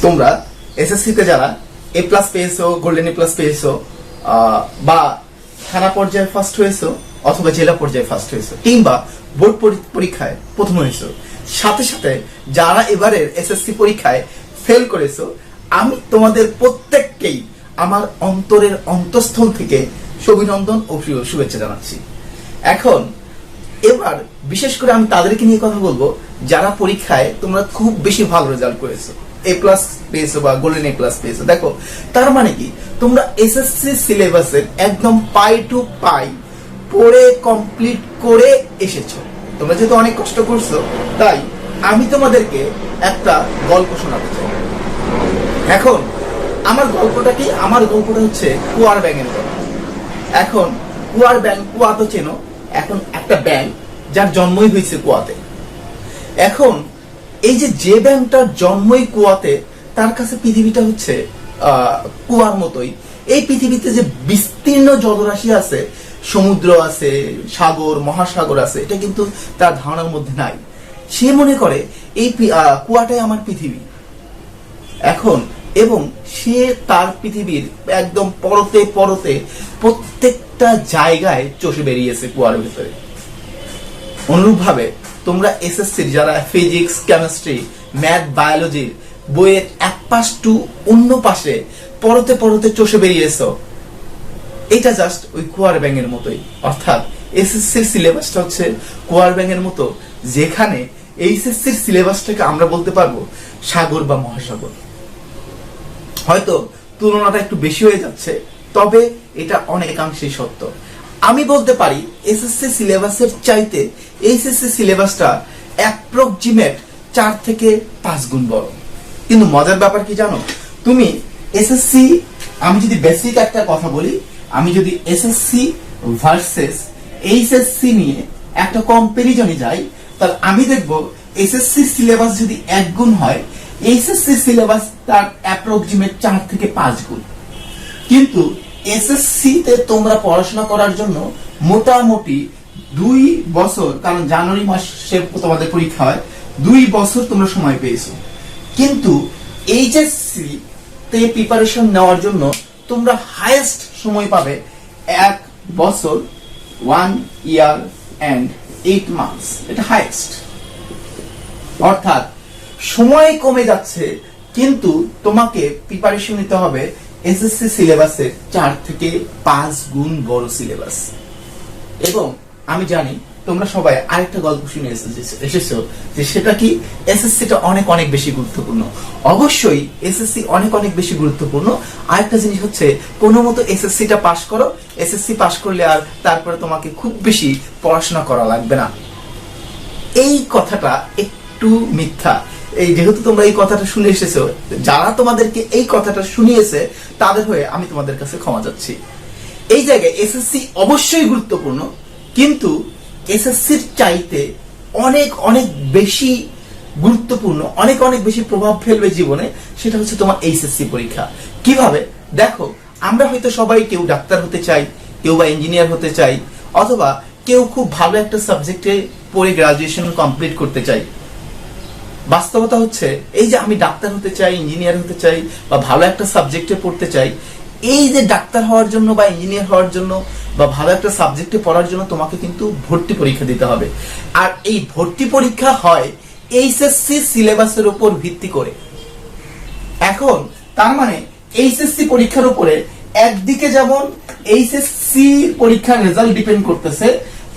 তোমরা এসএসসি তে যারা এ প্লাস পেয়েছো, গোল্ডেন এ প্লাস পেয়েছো, বা থানা পর্যায়ে ফার্স্ট হয়েছো অথবা জেলা পর্যায়ে ফার্স্ট হয়েছো, কিংবা বোর্ড পরীক্ষায় প্রথম হয়েছো, সাথে সাথে যারা এবারের এসএসসি পরীক্ষায় ফেল করেছো, আমি তোমাদের প্রত্যেককেই আমার অন্তরের অন্তঃস্থল থেকে অভিনন্দন ও শুভেচ্ছা জানাচ্ছি। এখন এবার বিশেষ করে আমি তাদেরকে নিয়ে কথা বলবো যারা পরীক্ষায় তোমরা খুব বেশি ভালো রেজাল্ট করেছো, এ প্লাস পেয়েছো বা গোল্ডেন এ প্লাস পেয়েছো। দেখো, তার মানে কি, তোমরা এসএসসি সিলেবাসের একদম পাই টু পাই পড়ে কমপ্লিট করে এসেছো। তোমরা যেহেতু অনেক কষ্ট করছো, তাই আমি তোমাদেরকে একটা গল্প শোনাতে চাই। এখন আমার গল্পটা কি? আমার গল্পটা হচ্ছে কুয়ার ব্যাঙের গল্প। এখন কুয়ার ব্যাঙ, কুয়া তো চেনো, এখন একটা ব্যাঙ যার জন্মই হয়েছে কুয়াতে। এখন এই যে ব্যাঙটার জন্মই কুয়াতে, তার কাছে পৃথিবীটা হচ্ছে কুয়ার মতোই। এই পৃথিবীতে যে বিস্তীর্ণ জলরাশি আছে, সমুদ্র আছে, সাগর, মহাসাগর আছে, এটা কিন্তু তার ধারণার মধ্যে নাই। সে মনে করে এই কুয়াটাই আমার পৃথিবী। এখন এবং সে তার পৃথিবীর একদম পরতে পরতে প্রত্যেকটা জায়গায় চষে বেরিয়েছে কুয়ার ভিতরে। অনুরূপভাবে তোমরা এসএসসির যারা ফিজিক্স, কেমিস্ট্রি, ম্যাথ, বায়োলজির বইয়ের এক পাশ টু অন্য পাশে পরতে পরতে চষে বেরিয়েছো, এটা জাস্ট ওই কুয়ার ব্যাঙের মতোই। অর্থাৎ এসএসসির সিলেবাসটা হচ্ছে কুয়ার ব্যাঙের মতো, যেখানে এইচএসসির সিলেবাসটাকে আমরা বলতে পারবো সাগর বা মহাসাগর। হয়তো তুলনাটা একটু বেশি হয়ে যাচ্ছে, তবে এটা অনেকাংশেই সত্য। আমি বলতে পারি এসএসসি সিলেবাসের চাইতে এইচএসসি সিলেবাসটা অ্যাপ্রক্সিমেট 4 থেকে 5 গুণ বড়। কিন্তু মজার ব্যাপার কি জানো, তুমি এসএসসি, আমি যদি বেসিক একটা কথা বলি, আমি যদি এসএসসি ভার্সেস এইচএসসি নিয়ে একটা কম্পারিজনে যাই, তাহলে আমি দেখব এসএসসি সিলেবাস যদি 1 গুণ হয়, এইচএসসি সিলেবাস তার অ্যাপ্রক্সিমেট 4 থেকে 5 গুণ। কিন্তু এসএসসি তে তোমরা পড়াশোনা করার জন্য মোটামুটি 2 বছর, কারণ জানুয়ারি মাসে তোমাদের পরীক্ষা হয়, 2 বছর তোমরা সময় পেয়েছো। কিন্তু এইচএসসি তে প্রিপারেশন নেওয়ার জন্য তোমরা হাইয়েস্ট সময় পাবে 1 বছর, 1 ইয়ার এন্ড 8 মান্থস, এটা হাইয়েস্ট। অর্থাৎ সময় কমে যাচ্ছে, কিন্তু তোমাকে প্রিপারেশন নিতে হবে এসএসসি সিলেবাসের 4 থেকে 5 গুণ বড় সিলেবাস। এবং আমি জানি তোমরা সবাই আরেকটা গল্প শুনে এসেছো, যে সেটা কি, এসএসসিটা অনেক অনেক বেশি গুরুত্বপূর্ণ। অবশ্যই এসএসসি অনেক অনেক বেশি গুরুত্বপূর্ণ। আরেকটা জিনিস হচ্ছে, কোনো মতো এসএসসিটা পাস করো, এসএসসি পাস করলে আর তারপরে তোমাকে খুব বেশি পড়াশোনা করা লাগবে না। এই কথাটা একটু মিথ্যা। এই যেহেতু তোমরা এই কথাটা শুনে এসেছো, যারা তোমাদেরকে এই কথাটা শুনিয়েছে তাদের হয়ে আমি তোমাদের কাছে ক্ষমা চাচ্ছি। এই জায়গায় এসএসসি অবশ্যই গুরুত্বপূর্ণ, কিন্তু এসএসসির চাইতে অনেক অনেক বেশি গুরুত্বপূর্ণ, অনেক অনেক বেশি প্রভাব ফেলবে জীবনে, সেটা হচ্ছে তোমার এইচএসসি পরীক্ষা। কিভাবে? দেখো, আমরা হয়তো সবাই কেউ ডাক্তার হতে চাই, কেউ বা ইঞ্জিনিয়ার হতে চাই, অথবা কেউ খুব ভালো একটা সাবজেক্টে পড়ে গ্রাজুয়েশন কমপ্লিট করতে চাই। বাস্তবতা হচ্ছে এই যে আমি ডাক্তার হতে চাই, ইঞ্জিনিয়ার হতে চাই, বা ভালো একটা সাবজেক্টে পড়তে চাই, এই যে ডাক্তার হওয়ার জন্য বা ইঞ্জিনিয়ার হওয়ার জন্য বা ভালো একটা সাবজেক্টে পড়ার জন্য তোমাকে কিন্তু ভর্তি পরীক্ষা দিতে হবে। আর এই ভর্তি পরীক্ষা হয় এইচএসসি সিলেবাসের উপর ভিত্তি করে। এখন তার মানে এইচএসসি পরীক্ষার উপরে একদিকে যেমন এইচএসসি পরীক্ষার রেজাল্ট ডিপেন্ড করতেছে,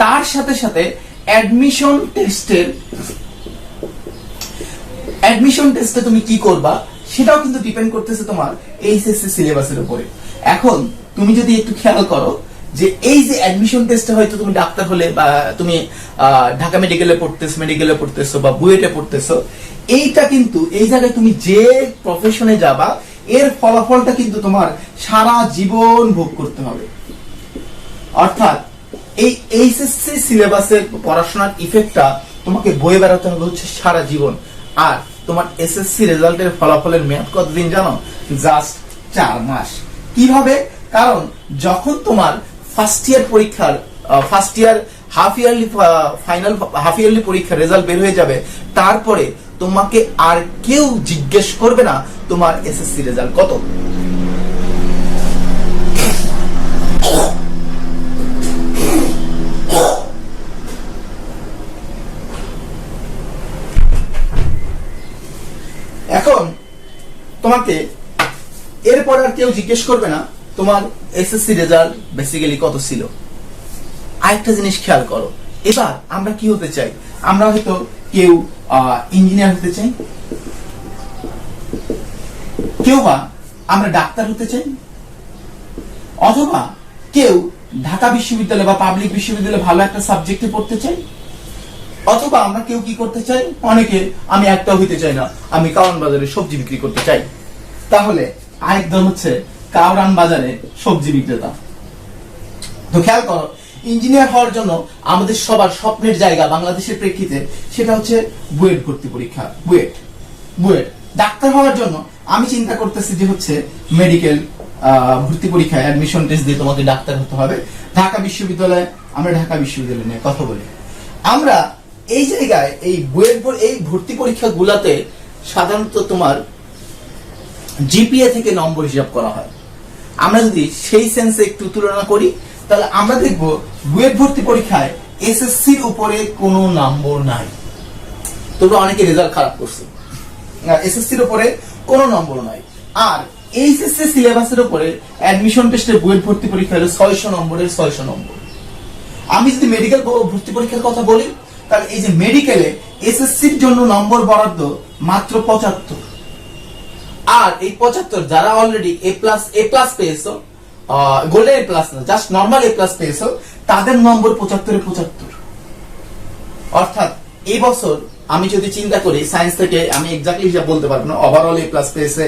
তার সাথে সাথে অ্যাডমিশন টেস্টে তুমি কি করবা সেটাও কিন্তু ডিপেন্ড করতেছে তোমার এইচএসসি সিলেবাসের উপরে। এখন তুমি যদি একটু খেয়াল করো, যে এই যে অ্যাডমিশন টেস্টে হয়তো তুমি ডাক্তার হলে, বা তুমি ঢাকা মেডিকেলে পড়তেছো বা বুয়েটে পড়তেছো, এইটা কিন্তু এই জায়গায় তুমি যে প্রফেশনে যাবা, এর ফলাফলটা কিন্তু তোমার সারা জীবন ভোগ করতে হবে। অর্থাৎ এই এইচএসসি সিলেবাসের পড়াশোনার ইফেক্টটা তোমাকে বয়ে বেড়াতে হবে হচ্ছে সারা জীবন। আর তোমার এসএসসি রেজাল্টের ফলাফলের মেয়াদ কতদিন জানো? জাস্ট 4 মাস। কিভাবে? কারণ যখন তোমার ফার্স্ট ইয়ার পরীক্ষার first year half yearly final half yearly পরীক্ষার রেজাল্ট বের হয়ে যাবে, তারপরে তোমাকে আর কেউ জিজ্ঞেস করবে না তোমার এসএসসি রেজাল্ট কত। এখন তোমাকে এরপর আর কেউ জিজ্ঞেস করবে না তোমার এসএসসি রেজাল্ট বেসিক্যালি কত ছিল। আরেকটা জিনিস খেয়াল করো, এবার আমরা কি হতে চাই, আমরা হয়তো কেউ ইঞ্জিনিয়ার হতে চাই, কেউ বা আমরা ডাক্তার হতে চাই, অথবা কেউ ঢাকা বিশ্ববিদ্যালয় বা পাবলিক বিশ্ববিদ্যালয়ে ভালো একটা সাবজেক্টে পড়তে চাই, অথবা আমরা কেউ কি করতে চাই, অনেকে আমি একটা হইতে চাই না, আমি কারওয়ান বাজারে সবজি বিক্রি করতে চাই। তাহলে আরেক দল হচ্ছে কারওয়ান বাজারে সবজি বিক্রেতা। তো খেয়াল করো, ইঞ্জিনিয়ার হওয়ার জন্য আমাদের সবার স্বপ্নের জায়গা বাংলাদেশের প্রেক্ষিতে সেটা হচ্ছে বুয়েট ভর্তি পরীক্ষা। বুয়েট ডাক্তার হওয়ার জন্য আমি চিন্তা করতেছি যে হচ্ছে মেডিকেল ভর্তি পরীক্ষায় অ্যাডমিশন টেস্ট দিয়ে তোমাকে ডাক্তার হতে হবে। ঢাকা বিশ্ববিদ্যালয়ে আমরা ঢাকা বিশ্ববিদ্যালয় নিয়ে কথা বলি। আমরা এই জায়গায় এই বুয়েট এই ভর্তি পরীক্ষা গুলাতে সাধারণত তোমার জিপিএ থেকে নম্বর হিসাব করা হয়। আমরা যদি সেই সেন্সে একটু তুলনা করি তাহলে আমরা দেখব বুয়েট ভর্তি পরীক্ষায় এসএসসির উপরে কোনো নম্বর নাই। তোমরা অনেকে রেজাল্ট খারাপ করছো, এসএসসির উপরে কোনো নম্বর নাই। আর এইচএসসি সিলেবাসের উপরে অ্যাডমিশন টেস্টে বুয়েট ভর্তি পরীক্ষা হলো 600 নম্বরের 600 নম্বর। আমি যদি মেডিকেল ভর্তি পরীক্ষার কথা বলি তাহলে এই যে মেডিকেলে এসএসসির জন্য নম্বর বরাদ্দ মাত্র 75। আর এই 75 যারা অলরেডি এ প্লাস পেয়েছো, গোল্ডেন এ প্লাস না, জাস্ট নরমাল এ প্লাস পেয়েছো, তাদের নম্বর 75-75। অর্থাৎ এই বছর আমি যদি চিন্তা করি সায়েন্স থেকে, আমি এক্স্যাক্টলি হিসাব বলতে পারবো না, ওভারঅল এ প্লাস পেয়েছে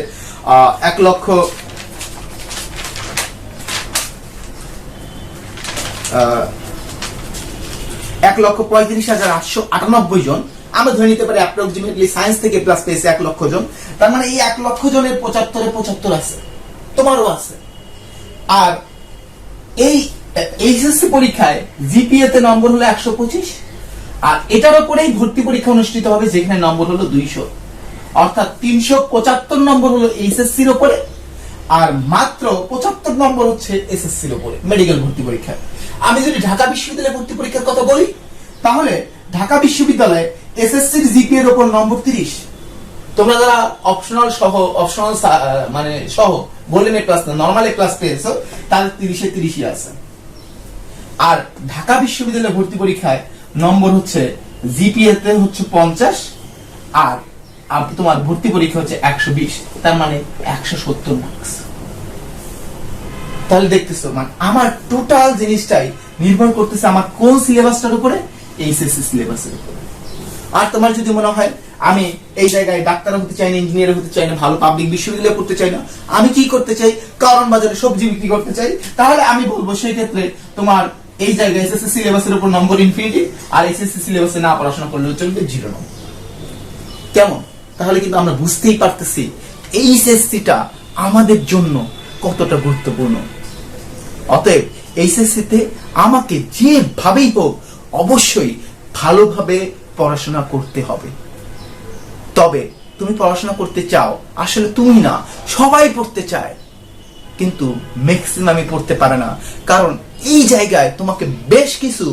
1,35,898 জন। আমরা ধরে নিতে পারি অ্যাপ্রক্সিমেটলি সায়েন্স থেকে প্লাস পেয়েছে 1 লক্ষ জন। তার মানে এই 1 লক্ষ জনের 75 আছে, তোমারও আছে। আর এই এইচএসসি পরীক্ষায় জিপিএ তে নম্বর হলো 125, আর এটার উপরেই ভর্তি পরীক্ষা অনুষ্ঠিত হবে যেখানে নম্বর হলো 200। অর্থাৎ 375 নম্বর হলো এইচএসসির উপরে, আর মাত্র 75 নম্বর হচ্ছে এসএসসির উপরে মেডিকেল ভর্তি পরীক্ষায়। আমি যদি ঢাকা বিশ্ববিদ্যালয়ে ভর্তি পরীক্ষার কথা বলি তাহলে ঢাকা বিশ্ববিদ্যালয়ে এসএসসির জিপিএ এর উপর নম্বর 30। তোমরা যারা অপশনাল মানে সহ গোল্ডেন এ প্লাস না নরমাল এ প্লাস পেয়েছো তাদের 30-30 আছে। আর ঢাকা বিশ্ববিদ্যালয়ে ভর্তি পরীক্ষায় নম্বর হচ্ছে জিপিএ তে হচ্ছে 50, আর তোমার ভর্তি পরীক্ষা হচ্ছে 120, তার মানে 170 মার্কস। তাহলে দেখতেছো মানে আমার টোটাল জিনিসটাই নির্ভর করতেছে আমার কোন সিলেবাসটার উপরে, এইচএসসি সিলেবাসের উপরে। আর তোমার যদি মনে হয় আমি এই জায়গায় ডাক্তার হতে চাই না, ইঞ্জিনিয়ার হতে চাই না, ভালো পাবলিক বিশ্ববিদ্যালয়ে পড়তে চাই না, আমি কি করতে চাই, কারওয়ান বাজারে সবজি বিক্রি করতে চাই, তাহলে আমি বলবো সেই ক্ষেত্রে তোমার এই জায়গায় এসএসসি সিলেবাসের উপর নম্বর ইনফিনিটি, আর এসএসসি সিলেবাসে না পড়াশোনা করলেও চলবে 0 নম্বর। কেমন? তাহলে কিন্তু আমরা বুঝতেই পারতেছি এইচএসসিটা আমাদের জন্য কতটা গুরুত্বপূর্ণ। অতএব এইচএসসিতে আমাকে যেভাবেই হোক অবশ্যই ভালোভাবে পড়াশোনা করতে হবে। তবে তুমি পড়াশোনা করতে চাও, আসলে তুমি না, সবাই পড়তে চায়, কিন্তু ম্যাক্সিমামই পড়তে পারে না, কারণ এই জায়গায় তোমাকে বেশ কিছু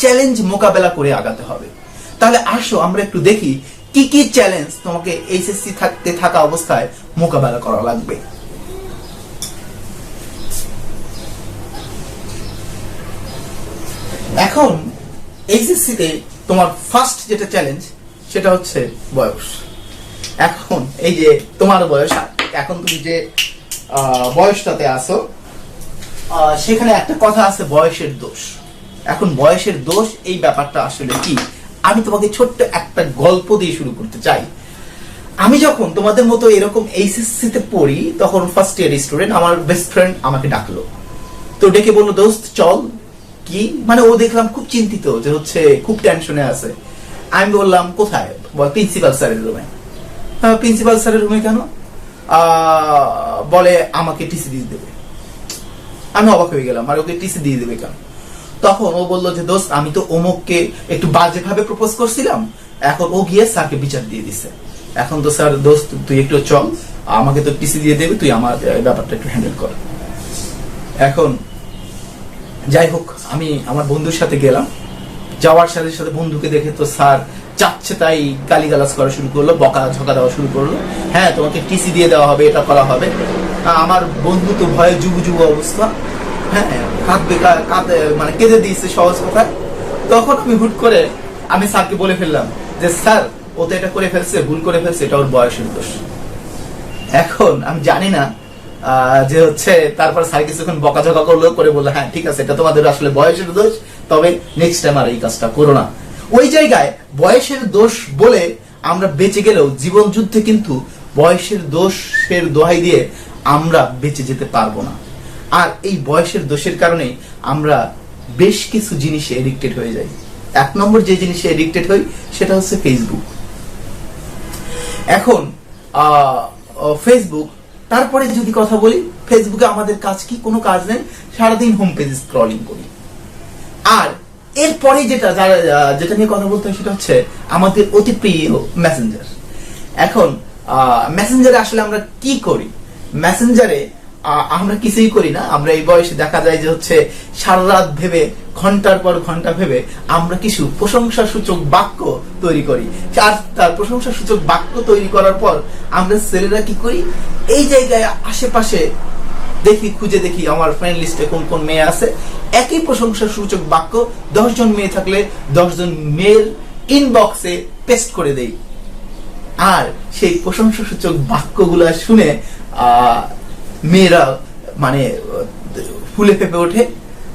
চ্যালেঞ্জ মোকাবেলা করে আগাতে হবে। তাহলে আসো আমরা একটু দেখি কি কি চ্যালেঞ্জ তোমাকে এইচএসসি থাকা অবস্থায় মোকাবেলা করা লাগবে। এখন এইচএসসি তে তোমার ফার্স্ট যেটা চ্যালেঞ্জ সেটা হচ্ছে বয়স। এখন এই যে তোমার বয়স, এখন তুমি যে বয়সটাতে আছো সেখানে একটা কথা আছে, বয়সের দোষ। এখন বয়সের দোষ এই ব্যাপারটা আসলে কি, আমি তোমাকে ছোট্ট একটা গল্প দিয়ে শুরু করতে চাই। আমি যখন তোমাদের মতো এরকম এইচএসসি তে পড়ি তখন ফার্স্ট ইয়ার স্টুডেন্ট, আমার বেস্ট ফ্রেন্ড আমাকে ডাকলো, তো ডেকে বললো দোস্ত চল। কি মানে, ও দেখলাম খুব চিন্তিত যে হচ্ছে খুব টেনশনে আছে। আমি বললাম কোথায়, বল প্রিন্সিপাল স্যারের রুমে। প্রিন্সিপাল স্যারের রুমে কেন? বলে আমাকে টিসি দিয়ে দেবে। আমি অবাক হয়ে গেলাম, আর ওকে টিসি দিয়ে দেবে কেন? তখন ও বললো যে দোস্ত আমি তো অমুককে একটু বাজে ভাবে প্রপোজ করছিলাম, এখন ও গিয়ে স্যারকে বিচার দিয়ে দিছে। এখন তো স্যার দোস্ত তুই একটু চল, আমাকে তো টিসি দিয়ে দেবে, তুই আমার ব্যাপারটা একটু হ্যান্ডেল কর। এখন যাই হোক, আমি আমার বন্ধুর সাথে গেলাম। যাওয়ার সাথে সাথে বন্ধুকে দেখে তো স্যার চাচ্ছে তাই গালিগালাজ করা শুরু করলো, বকা ঝকা দেওয়া শুরু করলো। হ্যাঁ তোমাকে টিসি দিয়ে দেওয়া হবে, এটা করা হবে। আমার বন্ধু তো ভয়ে যুগ যুগ অবস্থা, হ্যাঁ কাঁদে মানে কেঁদে দিয়েছে সহজ কথা। তখন আমি হুট করে আমি স্যারকে বলে ফেললাম যে স্যার ও তো এটা করে ফেলছে, ভুল করে ফেলছে, এটা ওর বয়সের দোষ। এখন আমি জানি না যে হচ্ছে তারপর স্যার কিছুক্ষণ বকাঝকা করলো, করে বললো হ্যাঁ ঠিক আছে এটা তোমাদের আসলে বয়সের দোষ, তবে নেক্সট টাইম আর এই কাজটা করো না। ওই জায়গায় বয়সের দোষ বলে আমরা বেঁচে গেলেও জীবন যুদ্ধে কিন্তু বয়সের দোষের দোহাই দিয়ে আমরা বেঁচে যেতে পারবো না। আর এই বয়সের দোষের কারণে আমরা বেশ কিছু জিনিসে এডিক্টেড হয়ে যাই। এক নম্বর যে জিনিসে এডিক্টেড হই সেটা হচ্ছে ফেসবুক। এখন ফেসবুক, তারপরে যদি কথা বলি, ফেসবুকে আমাদের কাজ কি? কোনো কাজ নেই, সারাদিন হোম পেজ স্ক্রলিং করি। আর এরপরে যেটা নিয়ে কথা বলতে হয় সেটা হচ্ছে আমাদের অতি প্রিয় মেসেঞ্জার। এখন মেসেঞ্জারে আসলে আমরা কি করি? মেসেঞ্জারে আমরা কিছুই করি না। আমরা এই বয়সে দেখা যায় যে হচ্ছে সারা রাত ভেবে, ঘন্টার পর ঘন্টা ভেবে আমরা কিছু প্রশংসা সূচক বাক্য তৈরি করি। আর তার প্রশংসা সূচক বাক্য তৈরি করার পর আমরা ছেলেরা কি করি, এই জায়গায় আশেপাশে দেখি, খুঁজে দেখি আমার ফ্রেন্ড লিস্টে কোন কোন মেয়ে আছে, একই প্রশংসা সূচক বাক্য 10 জন মেয়ে থাকলে 10 জন মেয়ের ইনবক্সে পেস্ট করে দেই। আর সেই প্রশংসা সূচক বাক্যগুলা শুনে মেয়েরা মানে ফুলে ফেপে ওঠে,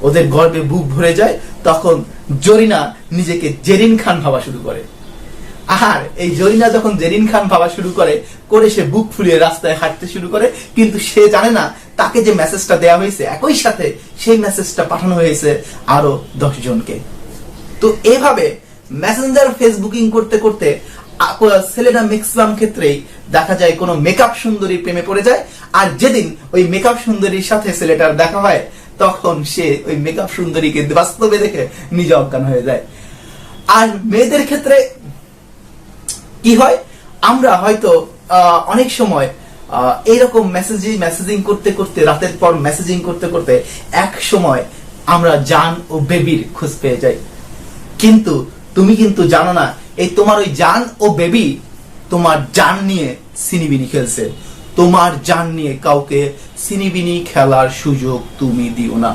ওদের গর্বে বুক ভরে যায়। তখন জরিনা নিজেকে জেরিন খান ভাবা শুরু করে। আর এই জরিনা যখন জেরিন খান ভাবা শুরু করে সে বুক ফুলিয়ে রাস্তায় হাঁটতে শুরু করে, কিন্তু সে জানে না তাকে যে মেসেজটা দেওয়া হয়েছে একই সাথে সেই মেসেজটা পাঠানো হয়েছে আরো 10 জনকে। তো এভাবে মেসেঞ্জার ফেসবুকিং করতে করতে ছেলেরা ম্যাক্সিমাম ক্ষেত্রেই দেখা যায় কোনো মেকআপ সুন্দরীর প্রেমে পড়ে যায়। আর যেদিন ওই মেকআপ সুন্দরীর সাথে ছেলেটার দেখা হয় তখন সে ওই মেকআপ সুন্দরীকে বাস্তবে দেখে নিজে অজ্ঞান হয়ে যায়। আর মেয়েদের ক্ষেত্রে কি হয়, আমরা হয়তো অনেক সময় এইরকম মেসেজিং করতে করতে, রাতের পর মেসেজিং করতে করতে এক সময় আমরা জান ও বেবির খোঁজ পেয়ে যাই। কিন্তু তুমি কিন্তু জানো না, এই তোমার ওই জান ও বেবি তোমার জান নিয়ে সিনিবিনি খেলছে। তোমার জান নিয়ে কাউকে সিনিবিনি খেলার সুযোগ তুমি দিও না।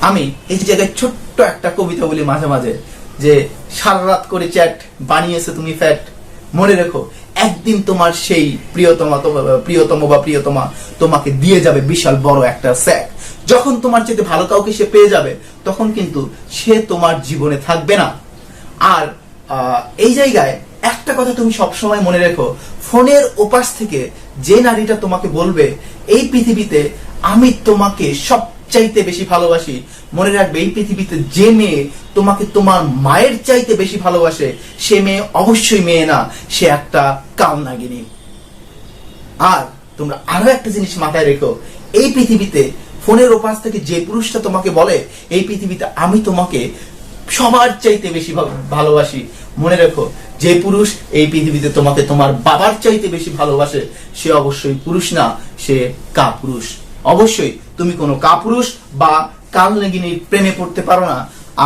আমি এই জায়গায় ছোট্ট একটা কবিতা বলি মাঝে মাঝে, যে সারা রাত করে চ্যাট বানিয়েছে তুমি ফ্যাট, মনে রেখো একদিন তোমার সেই প্রিয়তম বা প্রিয়তমা তোমাকে দিয়ে যাবে বিশাল বড় একটা স্যাক। যখন তোমার চেয়ে ভালো কাউকে সে পেয়ে যাবে তখন কিন্তু সে তোমার জীবনে থাকবে না। আর এই জায়গায় একটা কথা তুমি সবসময় মনে রেখো, ফোনের ওপাশ থেকে যে নারীটা তোমাকে বলবে এই পৃথিবীতে আমি তোমাকে সবচাইতে বেশি ভালোবাসি, মনে রাখবে এই পৃথিবীতে যে মেয়ে তোমাকে তোমার মায়ের চাইতে বেশি ভালোবাসে সে মেয়ে অবশ্যই মেয়ে না, সে একটা কালনাগিনী। আর তোমরা আরো একটা জিনিস মাথায় রেখো, এই পৃথিবীতে ফোনের ওপাশ থেকে যে পুরুষটা তোমাকে বলে এই পৃথিবীতে আমি তোমাকে সবার চাইতে বেশি ভালোবাসি, মনে রেখো যে পুরুষ এই পৃথিবীতে তোমাকে তোমার বাবার চাইতে বেশি ভালোবাসে সে অবশ্যই পুরুষ না, সে কাপুরুষ। অবশ্যই তুমি কোনো কাপুরুষ বা কালনাগিনীর প্রেমে পড়তে পারো না,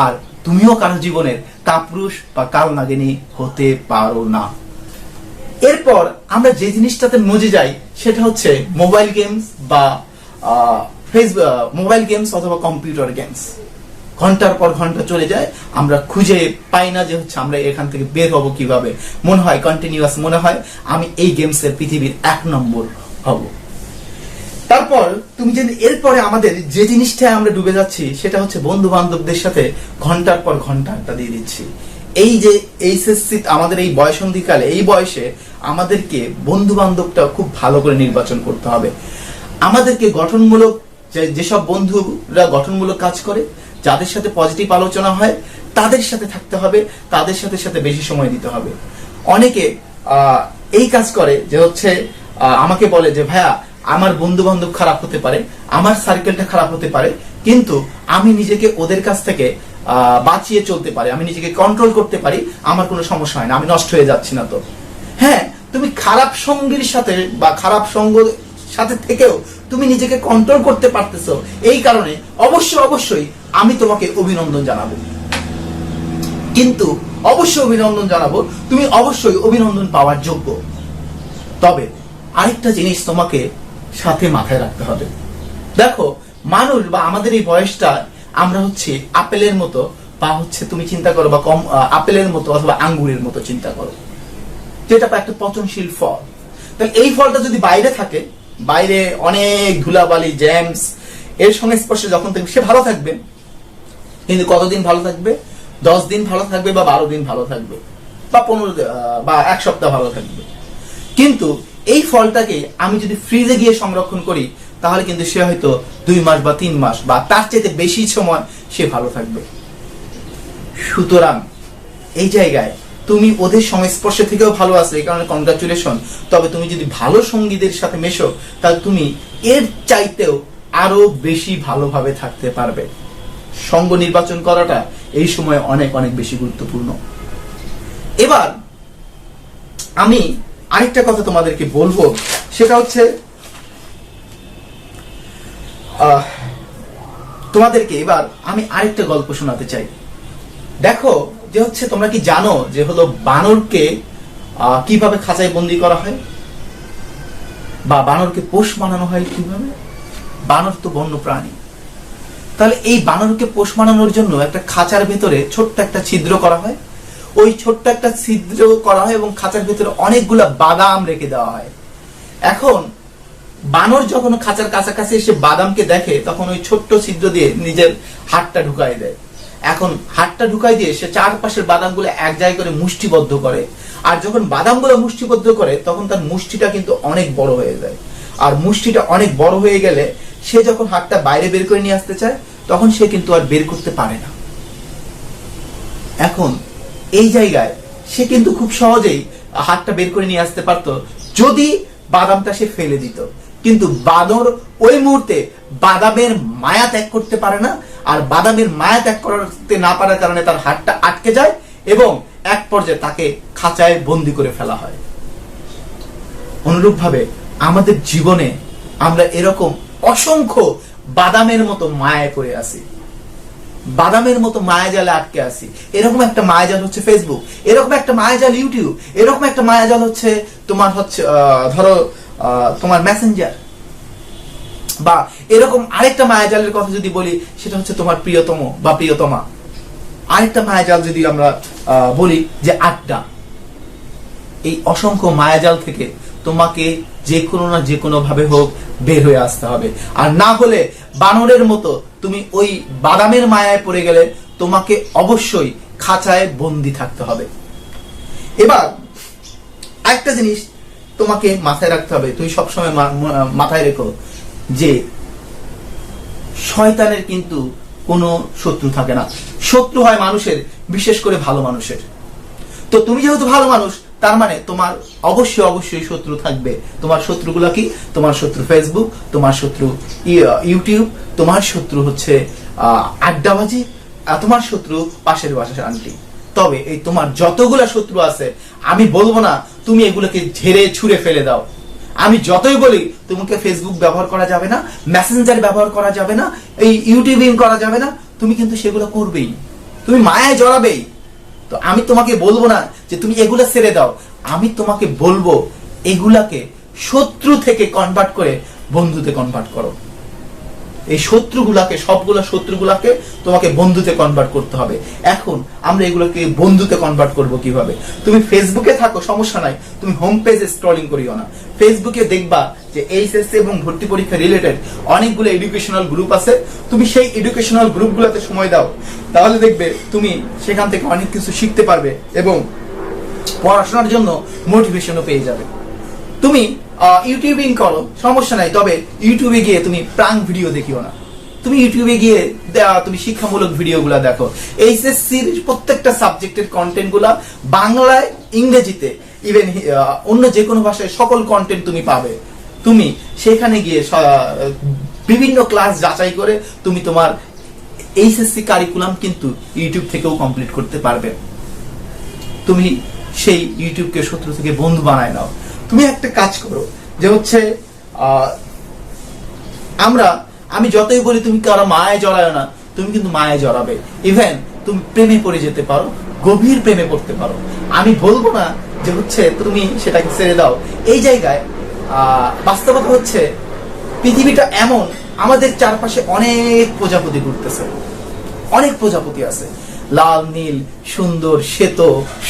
আর তুমিও কারো জীবনের কাপুরুষ বা কালনাগিনী হতে পারো না। এরপর আমরা যে জিনিসটাতে মজে যাই সেটা হচ্ছে মোবাইল গেমস বা মোবাইল গেমস অথবা কম্পিউটার গেমস। ঘন্টার পর ঘন্টা চলে যায়, আমরা খুঁজে পাই না যে হচ্ছে আমরা এখান থেকে বের হবো কিভাবে। মনে হয় কন্টিনিউয়াস, মনে হয় আমি এই গেমসের পৃথিবীর 1 নম্বর হব। তারপর তুমি যদি এরপরে আমাদের যে জিনিসটায় আমরা ডুবে যাচ্ছি সেটা হচ্ছে বন্ধু বান্ধবদের সাথে ঘন্টার পর ঘন্টা আড্ডা দিয়ে দিচ্ছি। এই যে এইচএসসি আমাদের এই বয়সন্ধিকালে, এই বয়সে আমাদেরকে বন্ধু বান্ধবটা খুব ভালো করে নির্বাচন করতে হবে। আমাদেরকে গঠনমূলক, যেসব বন্ধুরা গঠনমূলক কাজ করে, যাদের সাথে পজিটিভ আলোচনা হয় তাদের সাথে থাকতে হবে, তাদের সাথে বেশি সময় দিতে হবে। অনেকে এই কাজ করে যে হচ্ছে আমাকে বলে যে ভাইয়া আমার বন্ধু বান্ধব খারাপ হতে পারে, আমার সার্কেলটা খারাপ হতে পারে, কিন্তু আমি নিজেকে ওদের কাছ থেকে বাঁচিয়ে চলতে পারি, আমি নিজেকে কন্ট্রোল করতে পারি, আমার কোনো সমস্যা হয় না, আমি নষ্ট হয়ে যাচ্ছি না। তো হ্যাঁ, তুমি খারাপ সঙ্গীর সাথে বা খারাপ সঙ্গ সাথে থেকেও তুমি নিজেকে কন্ট্রোল করতে পারতেছো, এই কারণে অবশ্যই আমি তোমাকে অভিনন্দন জানাবো। কিন্তু অবশ্যই অভিনন্দন জানাবো, তুমি অবশ্যই অভিনন্দন পাওয়ার যোগ্য। তবে আরেকটা জিনিস তোমাকে সাথে মাথায় রাখতে হবে। দেখো, মানুষ বা আমাদের এই বয়সটা আমরা হচ্ছে আপেলের মতো, বা হচ্ছে তুমি চিন্তা করো বা কম আপেলের মতো অথবা আঙ্গুরের মতো চিন্তা করো, যেটা একটা পচনশীল ফল। তাহলে এই ফলটা যদি বাইরে থাকে, বাইরে অনেক ধুলাবালি জ্যামস এর সংস্পর্শে যখন থাকবে, সে ভালো থাকবে। কিন্তু কতদিন ভালো থাকবে? 10 দিন ভালো থাকবে, বা 12 দিন ভালো থাকবে, বা 15 বা 1 সপ্তাহ ভালো থাকবে। কিন্তু এই ফলটাকে আমি যদি ফ্রিজে গিয়ে সংরক্ষণ করি, তাহলে কিন্তু সে হয়তো 2 মাস বা 3 মাস বা তার চেয়ে বেশি সময় সে ভালো থাকবে। সুতরাং এই জায়গায় তুমি ওদের সংস্পর্শে থেকেও ভালো আছো, এই কারণে কংগ্রাচুলেশন। তবে তুমি যদি ভালো সঙ্গীদের সাথে মেশো, তাহলে তুমি এর চাইতেও আরো বেশি ভালোভাবে থাকতে পারবে। সঙ্গ নির্বাচন করাটা এই সময় অনেক অনেক বেশি গুরুত্বপূর্ণ। এবার আমি আরেকটা কথা তোমাদেরকে বলবো, সেটা হচ্ছে তোমাদেরকে এবার আমি আরেকটা গল্প শোনাতে চাই। দেখো, যে হচ্ছে তোমরা কি জানো যে হলো বানরকে কিভাবে খাঁচায় বন্দি করা হয়, বা বানরকে পোষ মানানো হয় কিভাবে? বানর তো বন্য প্রাণী। তাহলে এই বানরকে পোষ মানানোর জন্য একটা খাঁচার ভেতরে ছোট্ট একটা ছিদ্র করা হয়। ওই ছোট্ট একটা ছিদ্র করা হয় এবং খাঁচার ভেতরে অনেকগুলা বাদাম রেখে দেওয়া হয়। এখন বানর যখন খাঁচার কাছাকাছি এসে বাদামকে দেখে, তখন ওই ছোট্ট ছিদ্র দিয়ে নিজের হাতটা ঢুকাই দেয়। এখন হাতটা ঢুকাই দিয়ে সে চারপাশের বাদামগুলো এক জায়গায় করে মুষ্টিবদ্ধ করে। আর যখন বাদামগুলো মুষ্টিবদ্ধ করে, তখন তার মুষ্টিটা কিন্তু অনেক বড় হয়ে যায়। আর মুষ্টিটা অনেক বড় হয়ে গেলে সে যখন হাতটা বাইরে বের করে নিয়ে আসতে চায়, তখন সে কিন্তু আর বের করতে পারে না। এখন এই জায়গায় সে কিন্তু খুব সহজেই হাতটা বের করে নিয়ে আসতে পারতো, যদি বাদামটা সে ফেলে দিত। কিন্তু বানর ওই মুহূর্তে বাদামের মায়া ত্যাগ করতে পারে না। আর বাদামের মায়া ত্যাগ করতে না পারার কারণে তার হাতটা আটকে যায় এবং এক পর্যায়ে তাকে খাঁচায় বন্দি করে ফেলা হয়। অনুরূপভাবে আমাদের জীবনে আমরা এরকম অসংখ্য বাদামের মতো মায়ায় পড়ে আছি, বাদামের মতো মায়াজালে আটকে আছি। এরকম একটা মায়াজাল হচ্ছে ফেসবুক, এরকম একটা মায়াজাল ইউটিউব, এরকম একটা মায়াজাল হচ্ছে তোমার হচ্ছে ধরো তোমার মেসেঞ্জার, বা এরকম আরেকটা মায়াজালের কথা যদি বলি, সেটা হচ্ছে তোমার প্রিয়তম বা প্রিয়তমা। আরেকটা মায়াজাল যদি আমরা বলি যে আড্ডা। এই অসংখ্য মায়াজাল থেকে তোমাকে যে কোনো না যে কোনো ভাবে হোক বের হয়ে আসতে হবে। আর না হলে বানরের মতো তুমি ওই বাদামের মায়ায় পড়ে গেলে তোমাকে অবশ্যই খাঁচায় বন্দি থাকতে হবে। এবার একটা জিনিস তোমাকে মাথায় রাখতে হবে, তুমি সবসময় মাথায় রেখো যে শয়তানের কিন্তু কোনো শত্রু থাকে না। শত্রু হয় মানুষের, বিশেষ করে ভালো মানুষের। তো তুমি যেহেতু ভালো মানুষ, তার মানে তোমার অবশ্যই শত্রু থাকবে। তোমার শত্রুগুলো কি? তোমার শত্রু ফেসবুক, তোমার শত্রু ইউটিউব, তোমার শত্রু হচ্ছে আড্ডাবাজি, তোমার শত্রু পাশের বাসার আন্টি। তবে এই তোমার যতগুলা শত্রু আছে, আমি বলবো না তুমি এগুলোকে ঝেড়ে ছুঁড়ে ফেলে দাও। আমি যতই বলি তোমাকে ফেসবুক ব্যবহার করা যাবে না, মেসেঞ্জার ব্যবহার করা যাবে না, এই ইউটিউবিং করা যাবে না, তুমি কিন্তু সেগুলো করবেই, তুমি মায়ায় জড়াবেই। তো আমি তোমাকে বলবো না যে তুমি এগুলা ছেড়ে দাও, আমি তোমাকে বলবো এগুলাকে শত্রু থেকে কনভার্ট করে বন্ধুতে কনভার্ট করো। এই শত্রুগুলাকে, সবগুলা শত্রুগুলাকে তোমাকে বন্ধুতে কনভার্ট করতে হবে। এখন আমরা এগুলোকে বন্ধুতে কনভার্ট করব কিভাবে? তুমি ফেসবুকে থাকো, সমস্যা নাই, তুমি হোম পেজে স্ক্রলিং করিও না। ফেসবুকে দেখবা যে এইচএসসি এবং ভর্তি পরীক্ষা রিলেটেড অনেকগুলো এডুকেশনাল গ্রুপ আছে, তুমি সেই এডুকেশনাল গ্রুপগুলোতে সময় দাও, তাহলে দেখবে তুমি সেখান থেকে অনেক কিছু শিখতে পারবে এবং পড়াশোনার জন্য মোটিভেশনও পেয়ে যাবে। তুমি ইউটিউবিং করো, সমস্যা নাই, তবে ইউটিউবে গিয়ে তুমি প্রাঙ্ক ভিডিও দেখিও না। তুমি ইউটিউবে গিয়ে তুমি শিক্ষামূলক ভিডিওগুলো দেখো। এইচএসসির প্রত্যেকটা সাবজেক্টের কন্টেন্ট গুলা বাংলায়, ইংরেজিতে, ইভেন অন্য যে কোনো ভাষায় সকল কন্টেন্ট তুমি পাবে। তুমি সেখানে গিয়ে বিভিন্ন ক্লাস যাচাই করে তুমি তোমার এইচএসসি কারিকুলাম কিন্তু ইউটিউব থেকেও কমপ্লিট করতে পারবে। তুমি সেই ইউটিউবকে শত্রু থেকে বন্ধু বানায় নাও। তুমি একটা কাজ করো, যে হচ্ছে আমি যতই বলি তুমি কারো মায়ায় জড়ায় না, তুমি কিন্তু মায়ায় জড়াবে। ইভেন তুমি প্রেমে পড়ে যেতে পারো, গভীর প্রেমে পড়তে পারো। আমি বলবো না যে হচ্ছে তুমি সেটাকে ছেড়ে দাও। এই জায়গায় বাস্তবতা হচ্ছে পৃথিবীটা এমন, আমাদের চারপাশে অনেক প্রজাপতি ঘুরতেছে, অনেক প্রজাপতি আছে, লাল নীল সুন্দর শ্বেত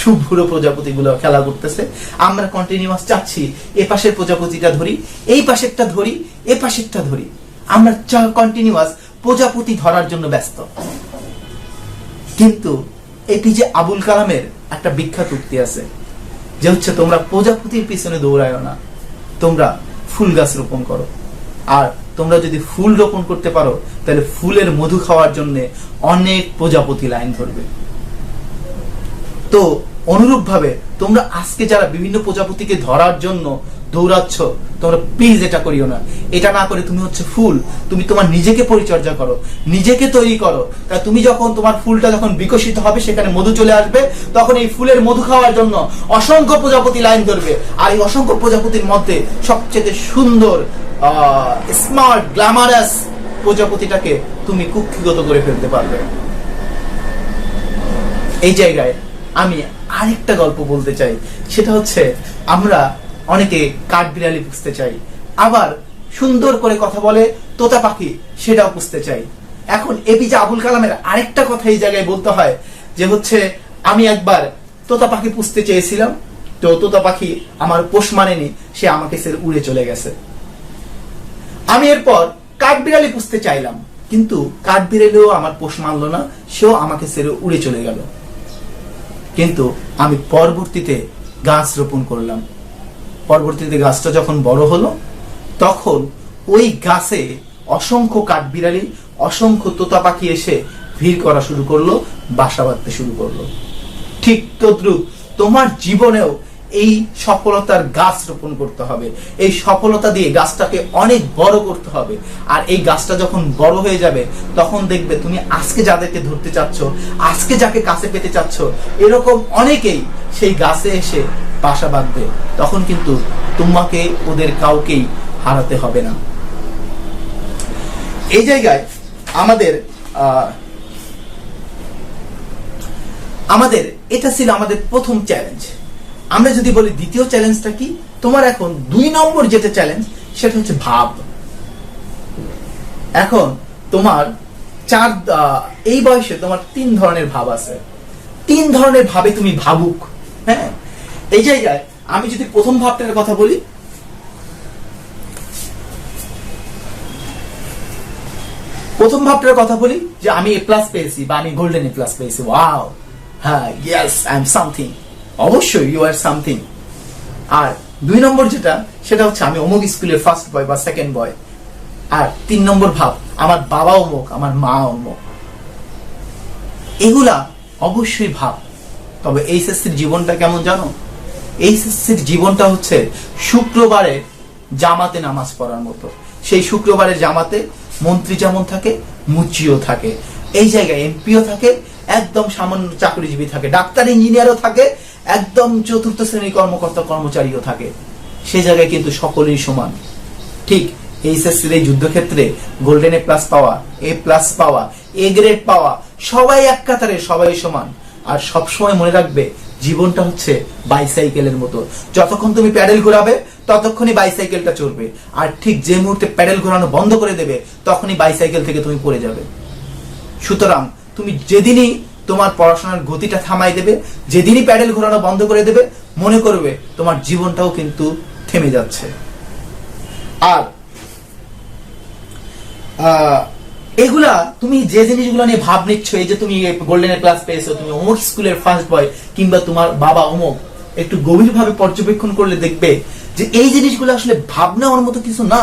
শুভ্র প্রজাপতি গুলো খেলা করতেছে। আমরা কন্টিনিউয়াস চাচ্ছি এ পাশের প্রজাপতিটা ধরি, এই পাশেরটা ধরি, এ পাশেরটা ধরি। আমরা কন্টিনিউয়াস প্রজাপতি ধরার জন্য ব্যস্ত। কিন্তু এপিজে আবুল কালামের একটা বিখ্যাত উক্তি আছে, যে হচ্ছে তোমরা প্রজাপতির পিছনে দৌড়ায় না, তোমরা ফুল গাছ রোপণ করো। আর তোমরা যদি ফুল রোপণ করতে পারো, তাহলে ফুলের মধু খাওয়ার জন্য অনেক প্রজাপতি লাইন ধরবে। তো অনুরূপ ভাবে তোমরা আজকে যারা বিভিন্ন প্রজাপতিকে ধরার জন্য দৌড়াচ্ছ, তোমরা প্লিজ এটা করিও না। এটা না করে তুমি হচ্ছে ফুল, তুমি তোমার নিজেকে পরিচর্যা করো, নিজেকে তৈরি করো। তা তুমি যখন তোমার ফুলটা যখন বিকশিত হবে, সেখানে মধু চলে আসবে, তখন এই ফুলের মধু খাওয়ার জন্য অসংখ্য প্রজাপতি লাইন ধরবে। আর এই অসংখ্য প্রজাপতির মধ্যে সবচেয়ে সুন্দর স্মার্ট গ্ল্যামারাস প্রজাপতিটাকে তুমি কুক্ষিগত করে ফেলতে পারবে। এই জায়গায় আমি আরেকটা গল্প বলতে চাই, সেটা হচ্ছে আমরা অনেকে কাঠবিড়ালি পুষতে চাই, আবার সুন্দর করে কথা বলে তোতা পাখি, সেটাও পুষতে চাই। এখন এপিজে আবুল কালামের আরেকটা কথা এই জায়গায় বলতে হয়, যে হচ্ছে আমি একবার তোতা পাখি পুষতে চেয়েছিলাম, তো তোতা পাখি আমার পোষ মানেনি, সে আমাকে ছেড়ে উড়ে চলে গেছে। আমি এরপর কাঠবিড়ালি পুষতে চাইলাম, কিন্তু কাঠবিড়ালিও আমার পোষ মানলো না, সেও আমাকে ছেড়ে উড়ে চলে গেল। কিন্তু আমি পরবর্তীতে গাছ রোপণ করলাম। পরবর্তীতে গাছটা যখন বড় হলো, তখন ওই গাছে অসংখ্য কাঠবিড়ালি, অসংখ্য তোতা পাখি এসে ভিড় করা শুরু করলো, বাসা বাঁধতে শুরু করলো। ঠিক তদ্রুপ তোমার জীবনেও এই সফলতার গাছ রোপণ করতে হবে। এই সফলতা দিয়ে গাছটাকে অনেক বড় করতে হবে। আর এই গাছটা যখন বড় হয়ে যাবে, তখন দেখবে তুমি আজকে যাদেরকে ধরতে চাচ্ছ, আজকে যাকে কাছে পেতে চাচ্ছ, এরকম অনেকেই সেই গাছে এসে বাসা বাঁধবে। তখন কিন্তু তোমাকে ওদের কাউকেই হারাতে হবে না। এই জায়গায় আমাদের এটা ছিল আমাদের প্রথম চ্যালেঞ্জ। আমরা যদি বলি দ্বিতীয় চ্যালেঞ্জটা কি, তোমার এখন 2 নম্বর যেটা চ্যালেঞ্জ, সেটা হচ্ছে ভাব। এখন তোমার এই বয়সে তোমার 3 ধরনের ভাব আছে। 3 ধরনের ভাবে তুমি ভাবুক। হ্যাঁ, এই জায়গায় আমি যদি প্রথম ভাবটার কথা বলি, যে আমি A+ পেয়েছি বা আমি গোল্ডেন A+ পেয়েছি, ওয়াও, হ্যাঁ, ইয়েস, আই এম সামথিং। অবশ্যই ইউ আর সামথিং। আর 2 নম্বর যেটা, সেটা হচ্ছে আমি অমুক স্কুলের ফার্স্ট বয় বা সেকেন্ড বয়। আর 3 নম্বর ভাব, আমার বাবা অমুক, আমার মা অমুক। এগুলা অবশ্যই ভাব। তবে এইচএসসির জীবনটা কেমন জানো? এইচএসসির জীবনটা হচ্ছে শুক্রবারে জামাতে নামাজ পড়ার মতো। সেই শুক্রবারের জামাতে মন্ত্রী যেমন থাকে, মুচিও থাকে, এই জায়গায় এমপিও থাকে, একদম সামান্য চাকরিজীবী থাকে, ডাক্তার ইঞ্জিনিয়ারও থাকে, একদম 4র্থ শ্রেণীর কর্মকর্তা কর্মচারীও থাকে। সেই জায়গায় কিন্তু সকলেই সমান। ঠিক এইচএসসির এই যুদ্ধক্ষেত্রে গোল্ডেন A+ পাওয়া, A+ পাওয়া, A গ্রেড পাওয়া, সবাই এক কাতারে, সবাই সমান। আর সবসময় মনে রাখবে, জীবনটা হচ্ছে বাইসাইকেলের মতো। যতক্ষণ তুমি প্যাডেল ঘোরাবে, ততক্ষণই বাইসাইকেলটা চলবে। আর ঠিক যে মুহূর্তে প্যাডেল ঘোরানো বন্ধ করে দেবে, তখনই বাইসাইকেল থেকে তুমি পড়ে যাবে। সুতরাং তুমি যেদিনই তোমার পড়াশোনার গতিটা থামাই দেবে, যেদিনই প্যাডেল ঘোরানো বন্ধ করে দেবে, মনে করবে তোমার জীবনটাও কিন্তু থেমে যাচ্ছে। আর এগুলা তুমি যে জিনিসগুলো নিয়ে ভাব নিচ্ছ, এই যে তুমি গোল্ডেন A+ পেয়েছো, তুমি অমুক স্কুলের ফার্স্ট বয়, কিংবা তোমার বাবা অমুক, একটু গভীরভাবে পর্যবেক্ষণ করলে দেখবে যে এই জিনিসগুলো আসলে ভাব নেওয়ার মতো কিছু না,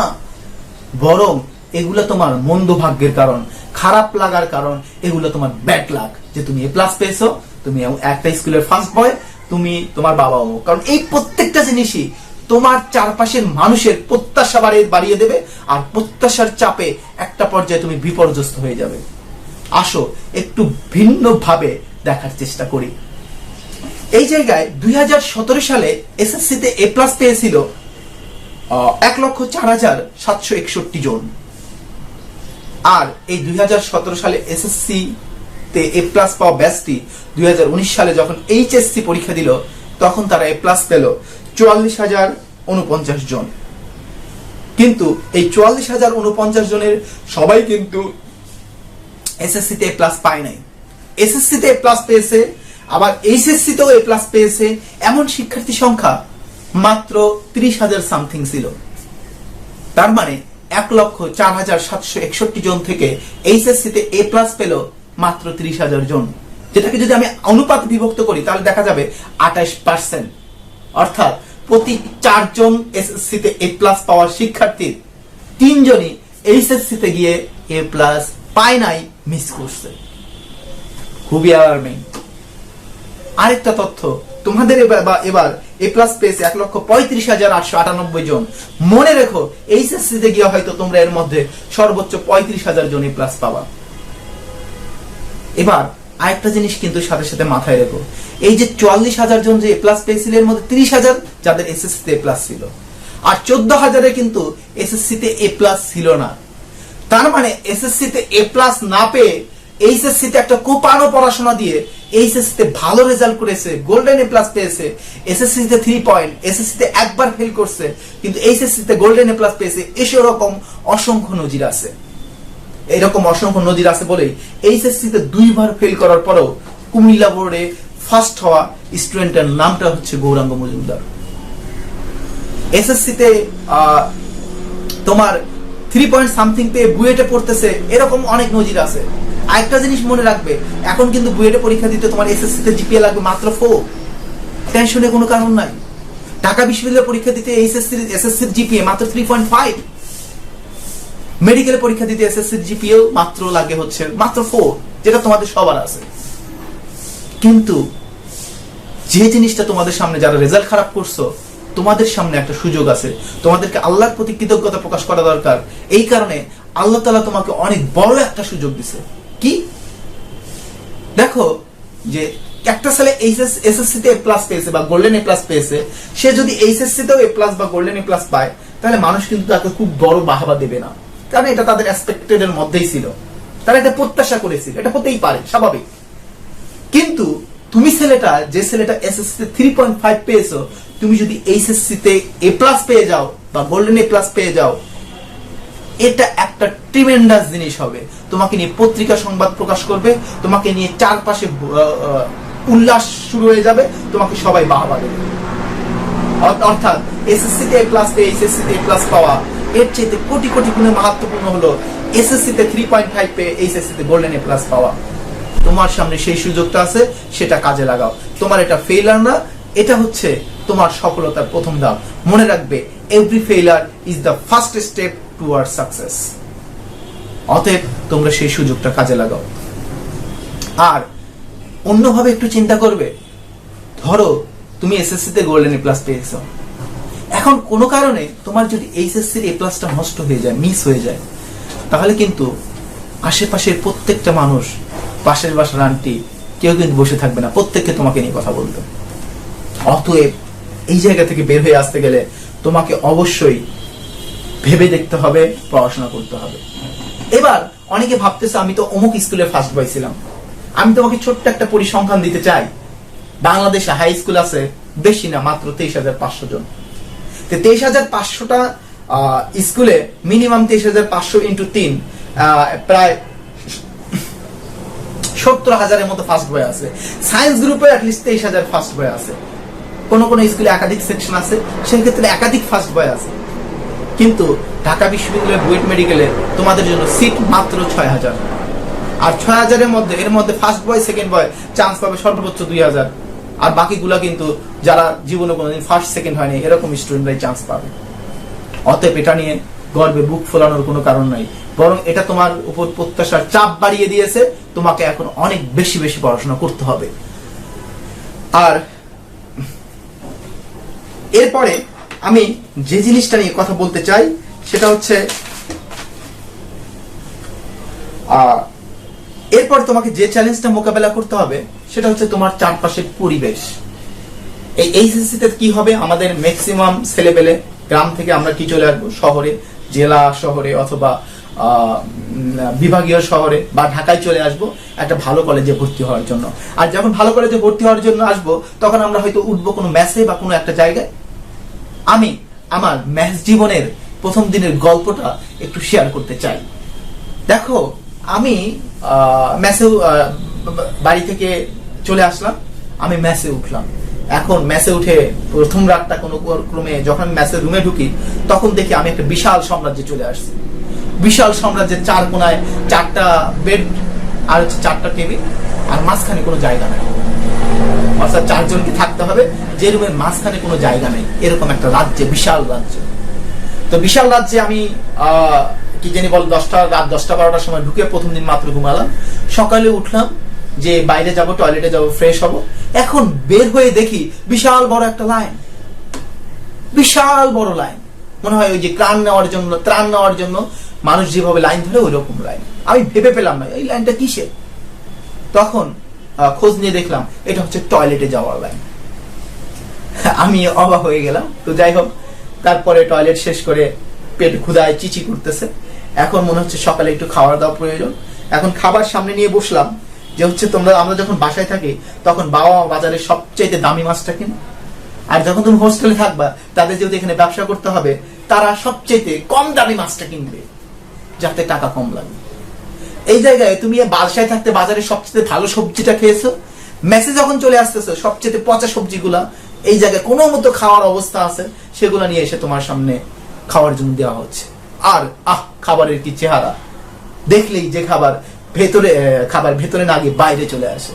বরং এগুলা তোমার মন্দ ভাগ্যের কারণ, খারাপ লাগার কারণ। এগুলো তোমার ব্যাড লাক, যে তুমি A+ পেয়েছো, তুমি একটা স্কুলের ফার্স্ট বয়, তুমি তোমার বাবা অমুক। কারণ এই প্রত্যেকটা জিনিসই তোমার চারপাশের মানুষের প্রত্যাশা বাড়িয়ে দেবে, আর প্রত্যাশার চাপে একটা পর্যায়ে তুমি বিপর্যস্ত হয়ে যাবে। আসো একটু ভিন্নভাবে দেখার চেষ্টা করি। এই জায়গায় 2017 সালে এসএসসিতে এ প্লাস পেয়েছিল 1,04,761 জন, আর এই 2017 সালে এসএসসি তে এ প্লাস পাওয়া ব্যাচটি 2019 সালে যখন এইচএসসি পরীক্ষা দিল তখন তারা এ প্লাস পেল 44,049 জন। কিন্তু এই 44,049 জনের সবাই কিন্তু এসএসসি তে এ প্লাস পায় নাই। এসএসসি তে এ প্লাস পেয়েছে, আবার এইচএসসি তেও এ প্লাস পেয়েছে এমন শিক্ষার্থী সংখ্যা মাত্র 30,000 সামথিং ছিল। তার মানে 1,04,761 জন থেকে এইচএসসি তে এ প্লাস পেল মাত্র 30,000 জন, যেটাকে যদি আমি অনুপাত বিভক্ত করি তাহলে দেখা যাবে 28%। অর্থাৎ প্রতি 4 জন এসএসসি তে এ প্লাস পাওয়ার শিক্ষার্থীর 3 জনই এইচএসসি তে গিয়ে এ প্লাস পায় নাই, মিস করছে। খুবই অ্যালার্মিং। আরেকটা তথ্য তোমাদের এবার এ প্লাস পেয়েছে 1,35,898 জন। মনে রেখো এইচএসসি তে গিয়ে হয়তো তোমরা এর মধ্যে সর্বোচ্চ 35,000 জন এ প্লাস পাবা। এবার আরেকটা জিনিস কিন্তু সাথে সাথে মাথায় রেখো, এই যে 44,000 জন যে এ প্লাস পেয়েছিল এর মধ্যে 30,000 যাদের এসএসসি তে এ প্লাস ছিল, আর 14,000 কিন্তু এসএসসি তে এ প্লাস ছিল না। তার মানে এসএসসি তে এ প্লাস না পেয়ে এইচএসসি তে একটা কোপানো পড়াশোনা দিয়ে এইচএসসি তে ভালো রেজাল্ট করেছে, গোল্ডেন এ প্লাস পেয়েছে, এসএসসি তে 3 পয়েন্ট, এসএসসি তে একবার ফেল করছে কিন্তু এইচএসসি তে গোল্ডেন এ প্লাস পেয়েছে, এরকম অসংখ্য নজির আছে। এরকম অসংখ্য নজির আছে বলেই এইচএসসি তে 2 বার ফেল করার পরেও কুমিল্লা বোর্ডে ফার্স্ট হওয়া স্টুডেন্টের নামটা হচ্ছে গৌরাঙ্গ মজুমদার। এসএসসি তে তোমার 3 পয়েন্ট সামথিং পেয়ে বুয়েটে পড়তেছে, এরকম অনেক নজির আছে। আরেকটা জিনিস মনে রাখবে, এখন কিন্তু বুয়েটে পরীক্ষা দিতে তোমার এসএসসি তে জিপিএ লাগবে মাত্র 4। টেনশনের কোনো কারণ নাই। ঢাকা বিশ্ববিদ্যালয়ে পরীক্ষা দিতে এসএসসি জিপিএ মাত্র 3.5। মেডিকেলে পরীক্ষা দিতে এসএসসি জিপিএ মাত্র লাগে হচ্ছে মাত্র 4, যেটা তোমাদের সবার আছে। কিন্তু যে জিনিসটা তোমাদের সামনে, যারা রেজাল্ট খারাপ করছো তোমাদের সামনে একটা সুযোগ আছে, তোমাদেরকে আল্লাহর প্রতি কৃতজ্ঞতা প্রকাশ করা দরকার। এই কারণে আল্লাহ তাআলা তোমাকে অনেক বড় একটা সুযোগ দিছে। কি দেখো, যে একটা ছেলে এসএসসি তে এ প্লাস পেয়েছে বা গোল্ডেন এ প্লাস পেয়েছে, সে যদি এইচএসসি তেও এ প্লাস বা গোল্ডেন এ প্লাস পায় তাহলে মানুষ কিন্তু তাকে খুব বড় বাহবা দেবে না, কারণ এটা তাদের এক্সপেক্টেড এর মধ্যেই ছিল, তারা এটা প্রত্যাশা করেছিল, এটা হতেই পারে, স্বাভাবিক। কিন্তু তুমি যে ছেলেটা এসএসসি তে 3.5 পেয়েছো, তুমি যদি এইচএসসি তে এ প্লাস পেয়ে যাও বা গোল্ডেন এ প্লাস পেয়ে যাও, এটা একটা ট্রিমেন্ডাস জিনিস হবে। তোমাকে নিয়ে পত্রিকা সংবাদ প্রকাশ করবে, তোমাকে নিয়ে চারপাশে উল্লাস শুরু হয়ে যাবে, তোমাকে সবাই বাহবা দেবে। অর্থাৎ এসএসসি তে এ প্লাস পেয়ে এইচএসসি তে এ প্লাস পাওয়া এর চেয়ে কোটি কোটি গুণে মাহাত্ম্যপূর্ণ হলো এসএসসি তে 3.5 পেয়ে এইচএসসি তে গোল্ডেন এ প্লাস পাওয়া। তোমার সামনে সেই সুযোগটা আছে, সেটা কাজে লাগাও। তোমার এটা ফেইলার না, এটা হচ্ছে তোমার সফলতার প্রথম ধাপ। মনে রাখবে, every failure is the first step toward success. অতএব তোমরা সেই সুযোগটা কাজে লাগাও। আর অন্যভাবে একটু চিন্তা করবে, ধরো তুমি এসএসসি তে গোল্ডেন এ প্লাস পেয়েছো, এখন কোনো কারণে তোমার যদি এইচএসসি এর এ প্লাসটা নষ্ট হয়ে যায়, মিস হয়ে যায়, তাহলে কিন্তু আশেপাশের প্রত্যেকটা মানুষ, পাশের বাসার আন্টি, কেউ কিন্তু বসে থাকবে না, প্রত্যেককে তোমাকে নিয়ে কথা বলবে। অতএব এই জায়গা থেকে বের হয়ে আসতে গেলে তোমাকে অবশ্যই ভেবে দেখতে হবে, পড়াশোনা করতে হবে। এবার অনেকে ভাবতেছে আমি তো অমুক স্কুলে ফার্স্ট বয় ছিলাম। আমি তোমাকে ছোট্ট একটা পরিসংখ্যান দিতে চাই। বাংলাদেশে হাই স্কুল আছে বেশি না, মাত্র 23,500 জন। 23,500টা স্কুলে মিনিমাম 23,500 ইন্টু 3 প্রায় 70,000-এর মতো ফার্স্ট বয় আছে। সায়েন্স গ্রুপে অ্যাটলিস্ট 23,000 ফার্স্ট বয় আছে। কোন কোন স্কুলে একাধিক সেকশন আছে, সেই ক্ষেত্রে একাধিক ফার্স্ট বয় আছে। কিন্তু ঢাকা বিশ্ববিদ্যালয়ের বুয়েট মেডিকেলে তোমাদের জন্য সিট মাত্র 6,000, আর 6,000-এর মধ্যে এর মধ্যে first boy second boy chance পাবে সর্বোচ্চ 2,000, আর বাকিগুলা কিন্তু যারা জীবনে কোনোদিন ফার্স্ট সেকেন্ড হয়নি এরকম স্টুডেন্টরাই চান্স পাবে। অতএব এটা নিয়ে গর্বে বুক ফোলানোর কোনো কারণ নাই, বরং এটা তোমার উপর প্রত্যাশার চাপ বাড়িয়ে দিয়েছে। তোমাকে এখন অনেক বেশি বেশি পড়াশোনা করতে হবে। আর এরপরে আমি যে জিনিসটা নিয়ে কথা বলতে চাই সেটা হচ্ছে এরপর তোমাকে যে চ্যালেঞ্জটা মোকাবেলা করতে হবে সেটা হচ্ছে তোমার চারপাশের পরিবেশ। এই এইচএসসি তে কি হবে, আমাদের ম্যাক্সিমাম ছেলেপেলে গ্রাম থেকে আমরা কি চলে আসবো শহরে, জেলা শহরে অথবা বিভাগীয় শহরে বা ঢাকায় চলে আসবো একটা ভালো কলেজে ভর্তি হওয়ার জন্য। আর যখন ভালো কলেজে ভর্তি হওয়ার জন্য আসবো তখন আমরা হয়তো উঠবো কোনো ম্যাচে বা কোনো একটা জায়গায়। আমি আমার ম্যাচ জীবনের প্রথম দিনের গল্পটা একটু শেয়ার করতে চাই। দেখো, আমি ম্যাচে বাড়ি থেকে চলে আসলাম, আমি ম্যাচে উঠলাম। এখন ম্যাচে উঠে প্রথম রাতটা কোনো ক্রমে যখন ম্যাচের রুমে ঢুকি তখন দেখি আমি একটা বিশাল সাম্রাজ্যে চলে আসছি। বিশাল সাম্রাজ্যের চার কোনায় 4টা বেড আর হচ্ছে 4টা টেবিল, আর মাঝখানে কোনো জায়গা নেই। অর্থাৎ 4 জনকে থাকতে হবে, যে রুমের মাঝখানে কোনো জায়গা নেই, এরকম একটা রাজ্যে, বিশাল রাজ্য। তো বিশাল রাজ্যে আমি কি জানি বল রাত 10টা-12টার সময় ঢুকে প্রথম দিন মাত্র ঘুমালাম। সকালে উঠলাম যে বাইরে যাব, টয়লেটে যাব, ফ্রেশ হব। এখন বের হয়ে দেখি বিশাল বড় একটা লাইন, বিশাল বড় লাইন। মনে হয় ওই যে ত্রাণ নেওয়ার জন্য মানুষ যেভাবে লাইন ধরে ওই রকম লাইন। আমি ভেবে পেলাম না এই লাইনটা কিসের। তখন খোঁজ নিয়ে দেখলাম এটা হচ্ছে টয়লেটে যাওয়ার লাইন। আমি অবাক হয়ে গেলাম। তো যাই হোক, তারপরে টয়লেট শেষ করে পেট ক্ষুধায় চিচি করতেছে। এখন মনে হচ্ছে সকালে একটু খাওয়ার দাওয়া প্রয়োজন। এখন খাবার সামনে নিয়ে বসলাম যে হচ্ছে আমরা যখন বাসায় থাকি তখন বাবা বাজারে সবচেয়ে দামি মাছটা কিনে, আর যখন তুমি হোস্টেলে থাকবা তাদের যেহেতু এখানে ব্যবসা করতে হবে তারা সবচেয়ে কম দামি মাছটা কিনবে যাতে টাকা কম লাগে। এই জায়গায় তুমি বাসায় থাকতে বাজারে সবচেয়ে ভালো সবজিটা খেয়েছো, মেসে যখন চলে আসতেছো সবচেয়ে পচা সবজিগুলা এই জায়গায় কোনো মতো খাওয়ার অবস্থা আছে সেগুলো নিয়ে এসে তোমার সামনে খাওয়ার জন্য দেওয়া হচ্ছে। আর খাবারের কি চেহারা, দেখলেই যে খাবার ভেতরে না গিয়ে বাইরে চলে আসে।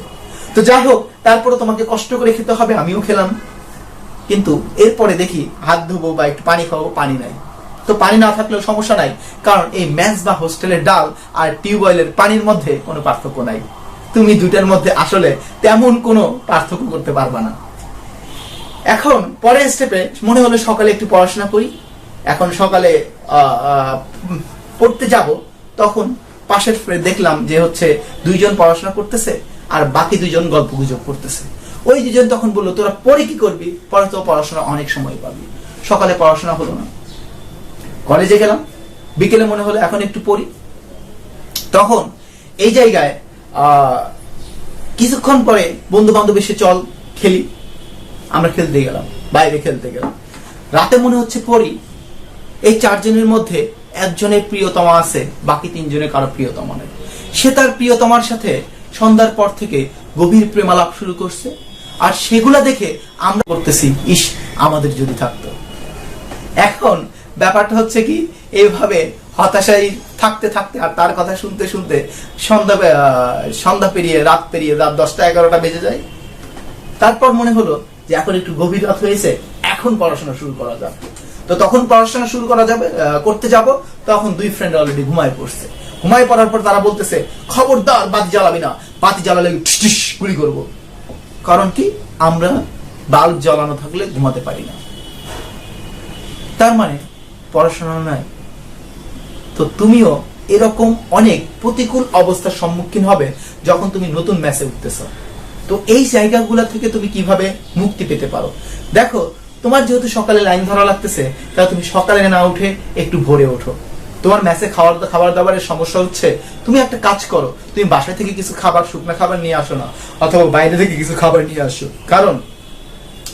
তো যাই হোক, তারপরে তোমাকে কষ্ট করে খেতে হবে, আমিও খেলাম। কিন্তু এরপরে দেখি হাত ধোবো বা একটু পানি খাবো, পানি নাই। তো পানি না থাকলেও সমস্যা নাই, কারণ এই মেস বা হোস্টেলের ডাল আর টিউবওয়েলের পানির মধ্যে কোনো পার্থক্য নাই। তুমি দুইটার মধ্যে আসলে তেমন কোনো পার্থক্য করতে পারবা না। এখন পরের স্টেপে মনে হলো সকালে একটু পড়াশোনা করি। এখন সকালে পড়তে যাব, তখন পাশের দেখলাম যে হচ্ছে 2 জন পড়াশোনা করতেছে আর বাকি 2 জন গল্প গুজব করতেছে। ওই 2 জন তখন বললো তোরা পরে কি করবি, পরে তো পড়াশোনা অনেক সময় পাবি। সকালে পড়াশোনা হলো না, কলেজে গেলাম। বিকেলে মনে হলো এখন একটু পড়ি। তখন এই জায়গায় কিছুক্ষণ পরে বন্ধু বান্ধব এসে চল খেলি, আমরা খেলতে গেলাম, বাইরে খেলতে গেলাম। রাতে মনে হচ্ছে পড়ি। এই 4 জনের মধ্যে একজনের প্রিয়তমা আছে, বাকি 3 জনের কারো প্রিয়তমা নেই। সে তার প্রিয়তমার সাথে সন্ধ্যার পর থেকে গভীর প্রেমালাপ শুরু করছে, আর সেগুলা দেখে আমরা করতেছি ইস আমাদের যদি থাকতো। এখন ব্যাপারটা হচ্ছে কি, এইভাবে হতাশায় থাকতে থাকতে আর তার কথা শুনতে শুনতে সন্ধ্যা পেরিয়ে রাত 10টা-11টা বেজে যায়। তারপর মনে হলো যে এখন একটু গভীর রাত হয়েছে, এখন পড়াশোনা শুরু করা যাবে। তো তখন পড়াশোনা শুরু করতে যাব, তখন 2 ফ্রেন্ড অলরেডি ঘুমায় পড়ছে। ঘুমায় পড়ার পর তারা বলতেছে খবরদার বাতি জ্বালাবি না, বাতি জ্বালালে টিস গুলি করব। কারণ কি, আমরা বাল্ব জ্বালানো থাকলে ঘুমাতে পারি না। তার মানে পড়াশোনা নাই। তো তুমিও এরকম অনেক প্রতিকূল অবস্থার সম্মুখীন হবে যখন তুমি নতুন ম্যাচে উঠতেছ। তো এই জায়গাগুলো থেকে তুমি কিভাবে মুক্তি পেতে পারো? দেখো, তোমার যেহেতু সকালে লাইন ধরা লাগতেছে, তাহলে তুমি সকালে না উঠে একটু ভোরে ওঠো। তোমার ম্যাচে খাবার দাবারের সমস্যা হচ্ছে, তুমি একটা কাজ করো, তুমি বাসা থেকে কিছু শুকনা খাবার নিয়ে আসো না, অথবা বাইরে থেকে কিছু খাবার নিয়ে আসো। কারণ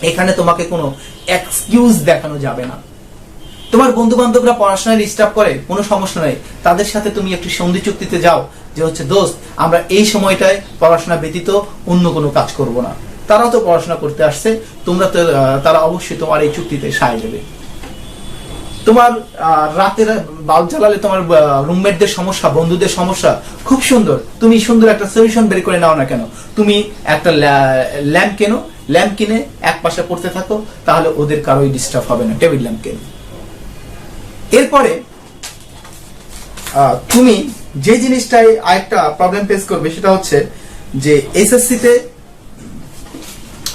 এখানে তোমাকে কোনো এক্সকিউজ দেখানো যাবে না। তোমার বন্ধু বান্ধবরা পড়াশোনায় ডিস্টার্ব করে, কোনো সমস্যা নাই, তাদের সাথে তুমি একটু সন্ধি চুক্তিতে যাও যে হচ্ছে দোস্ত আমরা এই সময়টায় পড়াশোনা ব্যতীত অন্য কোনো কাজ করব না। তারাও তো পড়াশোনা করতে আসছে, তারা অবশ্যই তোমার এই চুক্তিতে সায় দেবে। তোমার রাতের বাল্ব জ্বালালে তোমার রুমমেটদের সমস্যা, বন্ধুদের সমস্যা, খুব সুন্দর, তুমি সুন্দর একটা সলিউশন বের করে নাও না কেন, তুমি একটা ল্যাম্প কেনো, ল্যাম্প কিনে এক পাশে পড়তে থাকো, তাহলে ওদের কারোই ডিস্টার্ব হবে না। টেবিল ল্যাম্প কেনো। এরপরে তুমি যে জিনিসটাই আরেকটা প্রবলেম ফেস করবে সেটা হচ্ছে যে এসএসসি তে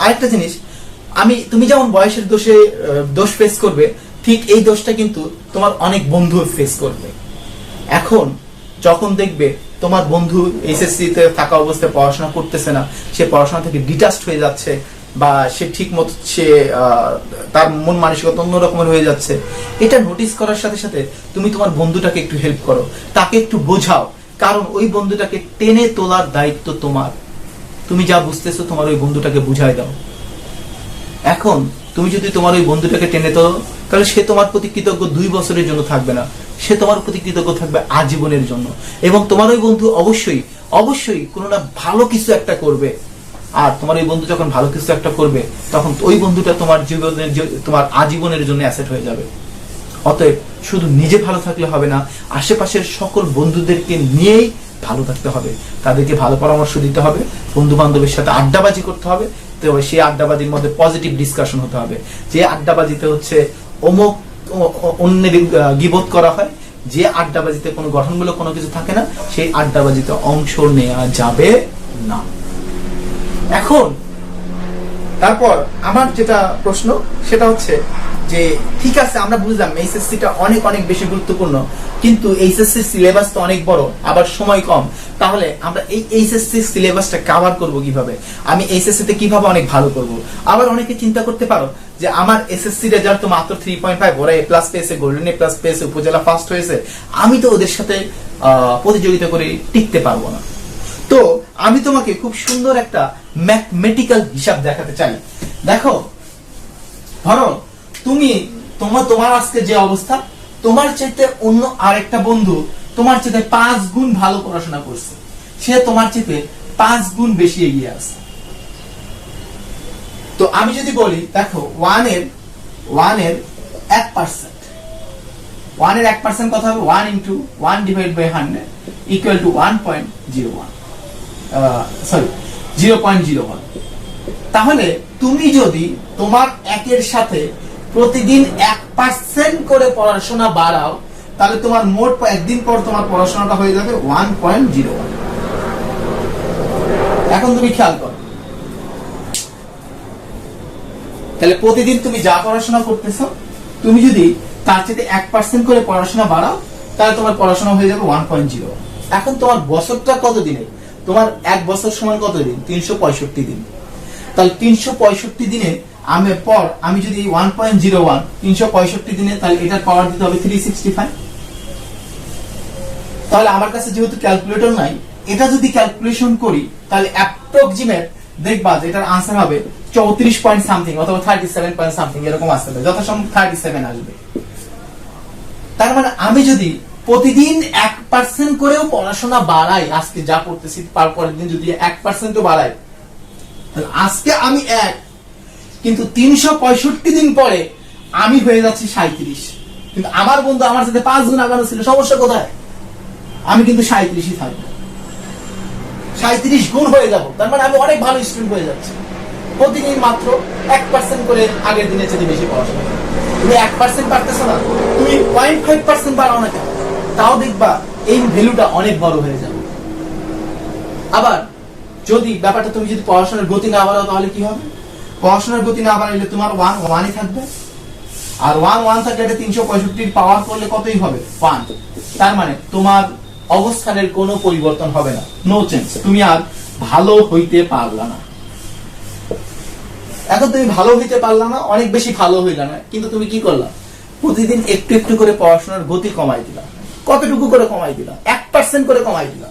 আরেকটা জিনিস, তুমি যেমন বয়সের দোষ ফেস করবে, ঠিক এই দোষটা কিন্তু তোমার অনেক বন্ধু ফেস করবে। এখন যখন দেখবে তোমার বন্ধু এইচএসসি তে থাকা অবস্থায় পড়াশোনা করতেছে না, সে পড়াশোনা থেকে ডিটাচড হয়ে যাচ্ছে, বা সে ঠিক মতো তার মন মানসিকতা অন্যরকমের হয়ে যাচ্ছে, এটা নোটিস করার সাথে সাথে তুমি তোমার বন্ধুটাকে একটু হেল্প করো, তাকে একটু বোঝাও, কারণ ওই বন্ধুটাকে টেনে তোলার দায়িত্ব তোমার। তুমি যা বুঝতেছো তোমার ওই বন্ধুটাকে বুঝাই দাও। এখন তুমি যদি তোমার ওই বন্ধুটাকে টেনে তোলো, তাহলে সে তোমার প্রতি কৃতজ্ঞ 2 বছরের জন্য থাকবে না, সে তোমার প্রতি কৃতজ্ঞ থাকবে আজীবনের জন্য। এবং তোমার ওই বন্ধু অবশ্যই অবশ্যই কোনো না ভালো কিছু একটা করবে। আর তোমার ওই বন্ধু যখন ভালো কিছু একটা করবে, তখন ওই বন্ধুটা তোমার জীবনের তোমার আজীবনের জন্য অ্যাসেট হয়ে যাবে। অতএব শুধু নিজে ভালো থাকলে হবে না, আশেপাশের সকল বন্ধুদেরকে নিয়েই ভালো থাকতে হবে, তাদেরকে ভালো পরামর্শ দিতে হবে, বন্ধু বান্ধবের সাথে আড্ডাবাজি করতে হবে। তো সেই আড্ডাবাজির মধ্যে পজিটিভ ডিসকাশন হতে হবে। যে আড্ডাবাজিতে হচ্ছে অন্যের গীবত করা হয়, যে আড্ডাবাজিতে কোনো গঠনমূলক কোনো কিছু থাকে না, সেই আড্ডাবাজিতে অংশ নেওয়া যাবে না। এখন তারপর আমার যেটা প্রশ্ন সেটা হচ্ছে যে, ঠিক আছে আমরা বুঝলাম এইচএসসি টা অনেক অনেক বেশি গুরুত্বপূর্ণ, কিন্তু এইচএসসি সিলেবাস তো অনেক বড়, আবার সময় কম। তাহলে আমরা এই এইচএসসি সিলেবাসটা কভার করব কিভাবে? আমি এইচএসসি তে কিভাবে অনেক ভালো করব? আবার অনেকে চিন্তা করতে পারো যে আমার এসএসসি রেজাল্ট তো মাত্র 3.5, ওরা এ প্লাস পেয়েছে, গোল্ডেন এ প্লাস পেয়েছে, উপজেলা ফার্স্ট হয়েছে, আমি তো ওদের সাথে প্রতিযোগিতা করে টিকতে পারবো না। তো আমি তোমাকে খুব সুন্দর একটা ম্যাথমেটিক্যাল হিসাব দেখাতে চাই। দেখো, ধরো তোমার আজকে যে অবস্থা, তোমার চাইতে অন্য আরেকটা বন্ধু তোমার চাইতে 5 গুণ ভালো পড়াশোনা করছে, সে তোমার চাইতে 5 গুণ বেশি এগিয়ে আছে। তো আমি যদি বলি, দেখো 1 এর 1% কথা হবে 1 into 1 divided by 100 equal to 1.01, sorry 0.01। তাহলে তুমি যদি তোমার একের সাথে প্রতিদিন 1% করে পড়াশোনা বাড়াও, তাহলে তোমার মোট একদিন পর তোমার পড়াশোনাটা হয়ে যাবে 1.01। এখন তুমি খেয়াল করো, তাহলে প্রতিদিন তুমি যা পড়াশোনা করতেছো, তুমি যদি তার চেয়ে 1% করে পড়াশোনা বাড়াও, তাহলে তোমার পড়াশোনা হয়ে যাবে 1.01। এখন তোমার বছরটা কত দিনে? তোমার 1 বছর সমান কত দিন? 365 দিন। তাহলে 365 দিনে আমি যদি 1.01 365 দিনে, তাহলে এটার পাওয়ার দিতে হবে 365। তাহলে আমার কাছে যেহেতু ক্যালকুলেটর নাই, এটা যদি ক্যালকুলেশন করি, তাহলে অ্যাপ্রক্সিমেট দেখবা যে এটার আনসার হবে 34 পয়েন্ট সামথিং অথবা 37 পয়েন্ট সামথিং, এরকম আসবে, যথাসম্ভব 37 আসবে। তার মানে আমি যদি প্রতিদিন 1% করেও পড়াশোনা বাড়াই, আজকে যা পড়তেছি পরের দিন যদি 1% বাড়াই, আজকে আমি 1, কিন্তু 365 দিন পরে আমি হয়ে যাচ্ছি 37। কিন্তু আমার বন্ধু আমার সাথে 5 গুণ আগানো ছিল, সমস্যা কোথায়? আমি কিন্তু 37ই থাকবো, 37 গুণ হয়ে যাব। তার মানে আমি অনেক ভালো স্টুডেন্ট হয়ে যাচ্ছি। প্রতিদিন মাত্র 1% করে আগের দিনের চেয়ে বেশি পড়াশোনা। তুমি 1% পারতেছো না, তুমি 0.5% বাড়াও না কেন, তাও দেখবা এই ভ্যালুটা অনেক বড় হয়ে যাবে। আবার যদি ব্যাপারটা তুমি যদি পড়াশোনার গতি না বাড়াও, তাহলে কি হবে? পড়াশোনার গতি না বাড়াইলে তোমার 1 থাকবে, আর 1 থাকলে 365 পাওয়ার করলে কতই হবে? 1। তার মানে তোমার অবস্থানের কোনো পরিবর্তন হবে না, নো চেঞ্জ। তুমি আর ভালো হইতে পারলা না। এখন তুমি ভালো হইতে পারলা না, অনেক বেশি ভালো হইলা না, কিন্তু তুমি কি করলা? প্রতিদিন একটু একটু করে পড়াশোনার গতি কমাই দিলা। কতটুকু করে কমাই দিলা? 1% করে কমাই দিলা।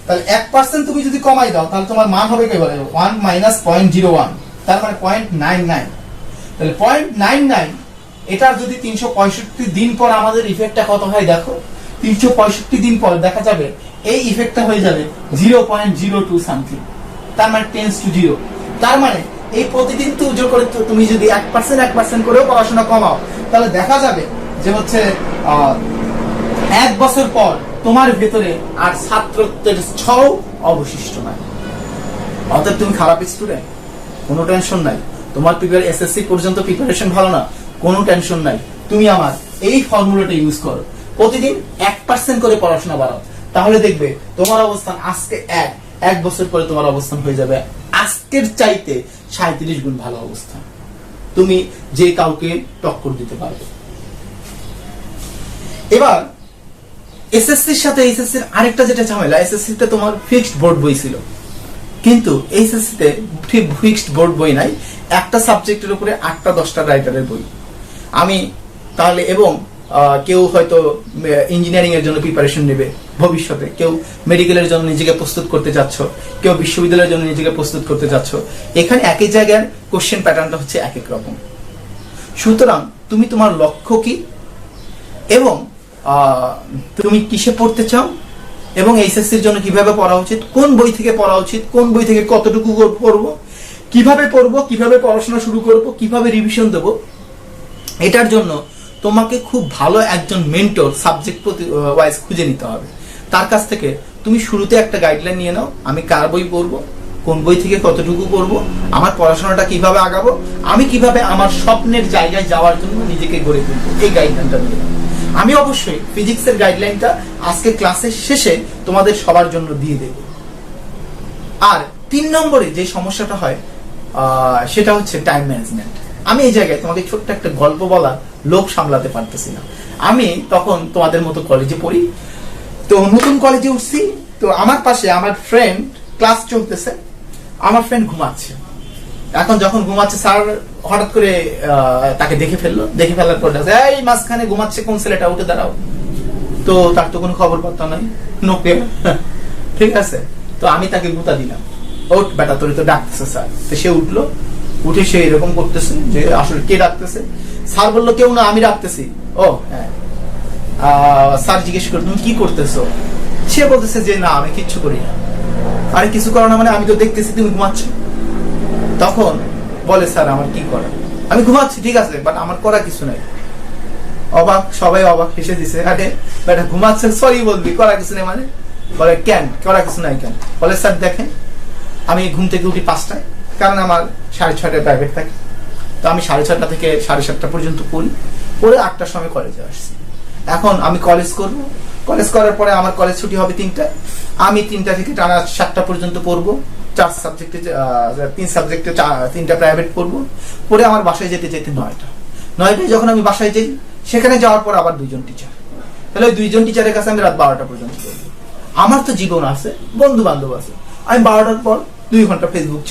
তাহলে 1% তুমি যদি কমাই দাও, তাহলে তোমার মান হবে কি বলে 1 - 0.01, তার মানে 0.99। তাহলে 0.99 এটার যদি 365 দিন পর আমাদের ইফেক্টটা কত হয় দেখো। 365 দিন পর দেখা যাবে এই ইফেক্টটা হয়ে যাবে 0.02 সামথিং, তার মানে টেন্স টু 0। তার মানে এই প্রতিদিন তুমি যদি 1% করেও পড়াশোনা কমাও, তাহলে দেখা যাবে যে হচ্ছে 1 বছর পর তোমার ভেতরে আর ছাত্রত্বের ছও অবশিষ্ট নাই। অতএব তুমি খারাপ স্টুডেন্ট, কোনো টেনশন নাই। তোমার এসএসসি পর্যন্ত প্রিপারেশন ভালো না, কোনো টেনশন নাই। তুমি আমার এই ফর্মুলাটা ইউজ করো, প্রতিদিন 1% করে পড়াশোনা বাড়াও, তাহলে দেখবে তোমার অবস্থান আজকে 1 বছর পরে তোমার অবস্থান হয়ে যাবে আজকের চাইতে 37 গুণ ভালো অবস্থান। তুমি যে কাউকে টক্কর দিতে পারবে। এবার এসএসসির সাথে এইচএসসির আরেকটা যেটা ঝামেলা, এসএসসিতে তোমার ফিক্সড বোর্ড বই ছিল, কিন্তু এইচএসসিতে ফিক্সড বোর্ড বই নাই, একটা সাবজেক্টের উপরে 8টা 10টা রাইটারের বই। আমি তাহলে এবং কেউ হয়তো ইঞ্জিনিয়ারিং এর জন্য প্রিপারেশন নেবে ভবিষ্যতে, কেউ মেডিকেলের জন্য নিজেকে প্রস্তুত করতে যাচ্ছ, কেউ বিশ্ববিদ্যালয়ের জন্য নিজেকে প্রস্তুত করতে যাচ্ছ, এখানে একই জায়গার কোশ্চেন প্যাটার্নটা হচ্ছে এক এক রকম। সুতরাং তুমি তোমার লক্ষ্য কি এবং তুমি কিসে পড়তে চাও এবং এইচএসসির জন্য কিভাবে পড়া উচিত, কোন বই থেকে পড়া উচিত, কোন বই থেকে কতটুকু পড়বো, কিভাবে পড়বো, কিভাবে পড়াশোনা শুরু করব, কিভাবে রিভিশন দেব, এটার জন্য তোমাকে খুব ভালো একজন মেন্টর সাবজেক্ট ওয়াইজ খুঁজে নিতে হবে। তার কাছ থেকে তুমি শুরুতে একটা গাইডলাইন নিয়ে নাও, আমি কার বই পড়বো, কোন বই থেকে কতটুকু পড়বো, আমার পড়াশোনাটা কিভাবে আগাবো, আমি কিভাবে আমার স্বপ্নের জায়গায় যাওয়ার জন্য নিজেকে গড়ে তুলবো, এই গাইডলাইনটা নিয়ে নাও। আমি অবশ্যই ফিজিক্সের গাইডলাইনটা আজকে ক্লাসের শেষে তোমাদের সবার জন্য দিয়ে দেব। আর 3 নম্বরে যে সমস্যাটা হয় সেটা হচ্ছে টাইম ম্যানেজমেন্ট। আমি এই জায়গায় তোমাকে ছোট্ট একটা গল্প বলা লোভ সামলাতে পারতেছি না। আমি তখন তোমাদের মতো কলেজে পড়ি, তো নতুন কলেজে উঠছি, তো আমার পাশে আমার ফ্রেন্ড ক্লাস চলতেছে, আমার ফ্রেন্ড ঘুমাচ্ছে। এখন যখন ঘুমাচ্ছে স্যার হঠাৎ করে তাকে দেখে ফেললো, দেখে ফেলার পর এই মাঝখানে ঘুমাচ্ছে কোন ছেলেটা, উঠে দাঁড়াও। তো তার তো কোনো খবর পাত্তা নাই, নোকে ঠিক আছে। তো আমি তাকে গুতা দিলাম, ওঠ বেটা তোর তো ডাকতেছে স্যার। তো সে উঠলো, উঠে সে এরকম করতেছে যে আসলে কে ডাকতেছে। স্যার বললো কেউ না, আমি ডাকতেছি। ও হ্যাঁ। স্যার জিজ্ঞেস করলো তুমি কি করতেছো, সে বলতেছে যে না আমি কিচ্ছু করি না। আরে কিছু করো না মানে, আমি তো দেখতেছি তুমি ঘুমাচ্ছ। তখন বলে স্যার আমার কি করা, আমি ঘুমাচ্ছি ঠিক আছে, বাট আমার করা কিছু নাই। অবাক, সবাই অবাক, হেসে দিছে। আরে বেটা ঘুমাচ্ছে সরি বলবি, করা কিছু নেই মানে? বলে কেন করা কিছু নাই কেন? বলে স্যার দেখেন আমি ঘুম থেকে উঠি 5টায়, কারণ আমার 6:30টায় প্রাইভেট থাকে, তো আমি 6:30টা থেকে 7:30 পর্যন্ত পড়ি, পড়ে 8টার সময় কলেজে আসছি। এখন আমি কলেজ করব, কলেজ করার পরে আমার কলেজ ছুটি হবে 3টায়, আমি 3টা থেকে টানা 7টা পর্যন্ত পড়বো, 3 সাবজেক্টে 3টা প্রাইভেট পড়বো, পড়ে আমার বাসায় যেতে যেতে 9টায় যখন আমি বাসায় যাই, সেখানে যাওয়ার পর আবার 2জন টিচার, তাহলে ওই 2জন টিচারের কাছে আমি রাত 12টা পর্যন্ত পড়বো। আমার তো জীবন আছে, বন্ধু বান্ধব আছে, আমি 12টার পর 2 ঘন্টা ফেসবুক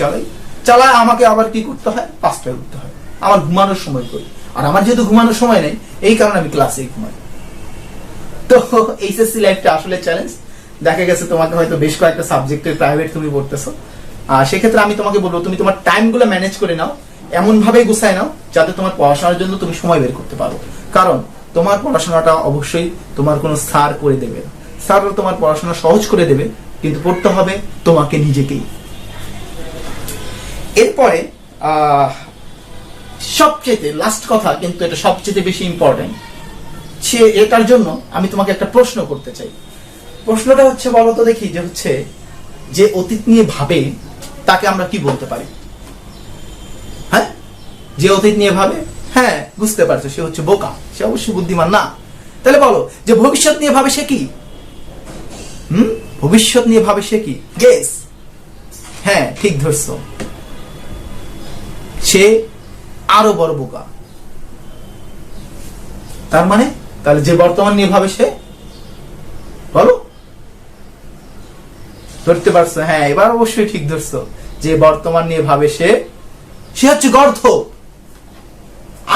চালাই, আমাকে আবার কি করতে হয়, 5টায় উঠতে হয়, আমার ঘুমানোর সময় করি। আর আমার যেহেতু ঘুমানোর সময় নেই, এই কারণে আমি ক্লাসে ঘুমাই। তো এইচএসসি লাইফটা আসলে চ্যালেঞ্জ। দেখা গেছে তোমাকে হয়তো বেশ কয়েকটা সাবজেক্টের প্রাইভেট তুমি পড়তেছো, আর সেক্ষেত্রে আমি তোমাকে বলবো তুমি তোমার টাইমগুলো ম্যানেজ করে নাও, এমন ভাবে গুছায় নাও যাতে তোমার পড়াশোনার জন্য তুমি সময় বের করতে পারো। কারণ তোমার পড়াশোনাটা অবশ্যই তোমার কোনো স্যার করে দেবে, স্যার তোমার পড়াশোনা সহজ করে দেবে, কিন্তু পড়তে হবে তোমাকে নিজেকেই। এরপরে সবচেয়ে লাস্ট কথা, কিন্তু এটা সবচেয়ে বেশি ইম্পর্টেন্ট, এটার জন্য আমি তোমাকে একটা প্রশ্ন করতে চাই। প্রশ্নটা হচ্ছে বলো তো দেখি, যে হচ্ছে যে অতীত নিয়ে ভাবে তাকে আমরা কি বলতে পারি? হ্যাঁ, যে অতীত নিয়ে ভাবে, হ্যাঁ বুঝতে পারছো, সে হচ্ছে বোকা, সে অবশ্যই বুদ্ধিমান না। তাহলে বলো যে ভবিষ্যৎ নিয়ে ভাবে সে কি? ভবিষ্যৎ নিয়ে ভাবে সে কি? গেস। হ্যাঁ ঠিক ধরছো, সে আরো বড় বোকা। তার মানে তাহলে যে বর্তমান নিয়ে ভাবে সে, বলো ধরতে পারছো? হ্যাঁ এবার অবশ্যই ঠিক ধরছো, যে বর্তমান নিয়ে ভাবে সে হচ্ছে গর্ধ,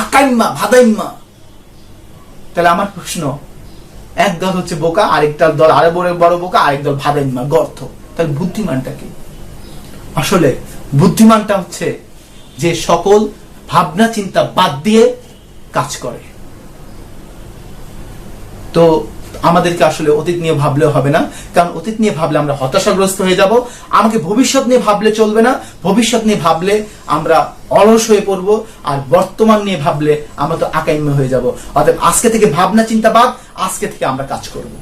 আকাইম্মা, ভাদাইম্মা। তাহলে আমার প্রশ্ন, এক দল হচ্ছে বোকা, আরেকটা দল আরো বড় বোকা, আরেক দল ভাদাইম্মা, গর্ধ। তাহলে বুদ্ধিমানটা কি? আসলে বুদ্ধিমানটা হচ্ছে যে সকল ভাবনা চিন্তা বাদ দিয়ে কাজ করে। তো আমাদেরকে আসলে অতীত নিয়ে ভাবলেও হবে না, কারণ অতীত নিয়ে ভাবলে আমরা হতাশাগ্রস্ত হয়ে যাব। আমাকে ভবিষ্যৎ নিয়ে ভাবলে চলবে না, ভবিষ্যৎ নিয়ে ভাবলে আমরা অলস হয়ে পড়ব, আর বর্তমান নিয়ে ভাবলে আমরা তো আকাইম্য হয়ে যাব। অর্থাৎ আজকে থেকে ভাবনা চিন্তা বাদ, আজকে থেকে আমরা কাজ করব,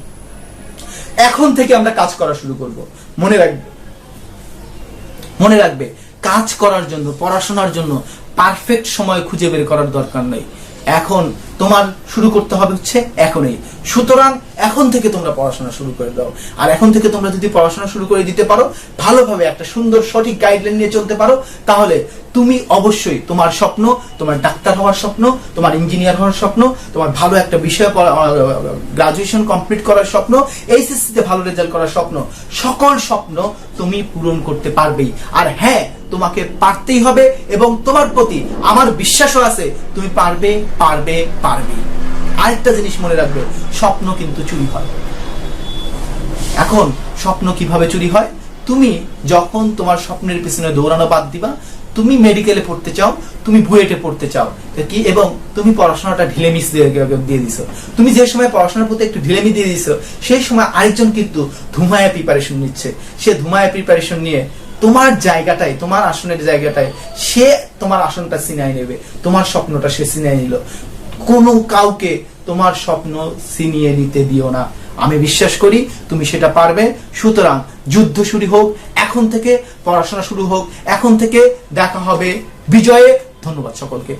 এখন থেকে আমরা কাজ করা শুরু করব। মনে রাখবে কাজ করার জন্য, পড়াশোনার জন্য পারফেক্ট সময় খুঁজে বের করার দরকার নেই। এখন তোমার শুরু করতে হবে হচ্ছে এখনই। সুতরাং এখন থেকে তোমরা পড়াশোনা শুরু করে দাও। আর এখন থেকে তোমরা যদি পড়াশোনা শুরু করে দিতে পারো, ভালোভাবে একটা সুন্দর সঠিক গাইডলাইন নিয়ে চলতে পারো, তাহলে তুমি অবশ্যই তোমার স্বপ্ন, তোমার ডাক্তার হওয়ার স্বপ্ন, তোমার ইঞ্জিনিয়ার হওয়ার স্বপ্ন, তোমার ভালো একটা বিষয় গ্রাজুয়েশন কমপ্লিট করার স্বপ্ন, এইচএসসি তে ভালো রেজাল্ট করার স্বপ্ন, সকল স্বপ্ন তুমি পূরণ করতে পারবেই। আর হ্যাঁ, তোমাকে পারতেই হবে এবং তোমার প্রতি আমার বিশ্বাসও আছে, তুমি পারবে পারবে পারবে। আরেকটা জিনিস মনে রাখবে, স্বপ্ন কিন্তু চুরি হয়। এখন স্বপ্ন কিভাবে চুরি হয়? তুমি যখন তোমার স্বপ্নের পিছনে দৌড়ানো বাদ দিবা, তুমি মেডিকেলে পড়তে চাও, তুমি বুয়েটে পড়তে চাও কি, এবং তুমি পড়াশোনাটা ঢিলেমিস দিয়ে দিছো, তুমি যে সময় পড়াশোনার প্রতি একটু ঢিলেমি দিয়ে দিছো, সেই সময় আরেকজন কিন্তু ধুমায়া প্রিপারেশন নিচ্ছে। সে ধুমায়া প্রিপারেশন নিয়ে তোমার জায়গাটাই, তোমার আসনের জায়গাটাই সে তোমার আসনটা ছিনাই নেবে, তোমার স্বপ্নটা সে ছিনাই নিল। কোনো কাউকে তোমার স্বপ্ন ছিনিয়ে নিতে দিও না। আমি বিশ্বাস করি তুমি সেটা পারবে। সুতরাং যুদ্ধ শুরু হোক এখন থেকে, পড়াশোনা শুরু হোক এখন থেকে, দেখা হবে বিজয়ে। ধন্যবাদ সকলকে।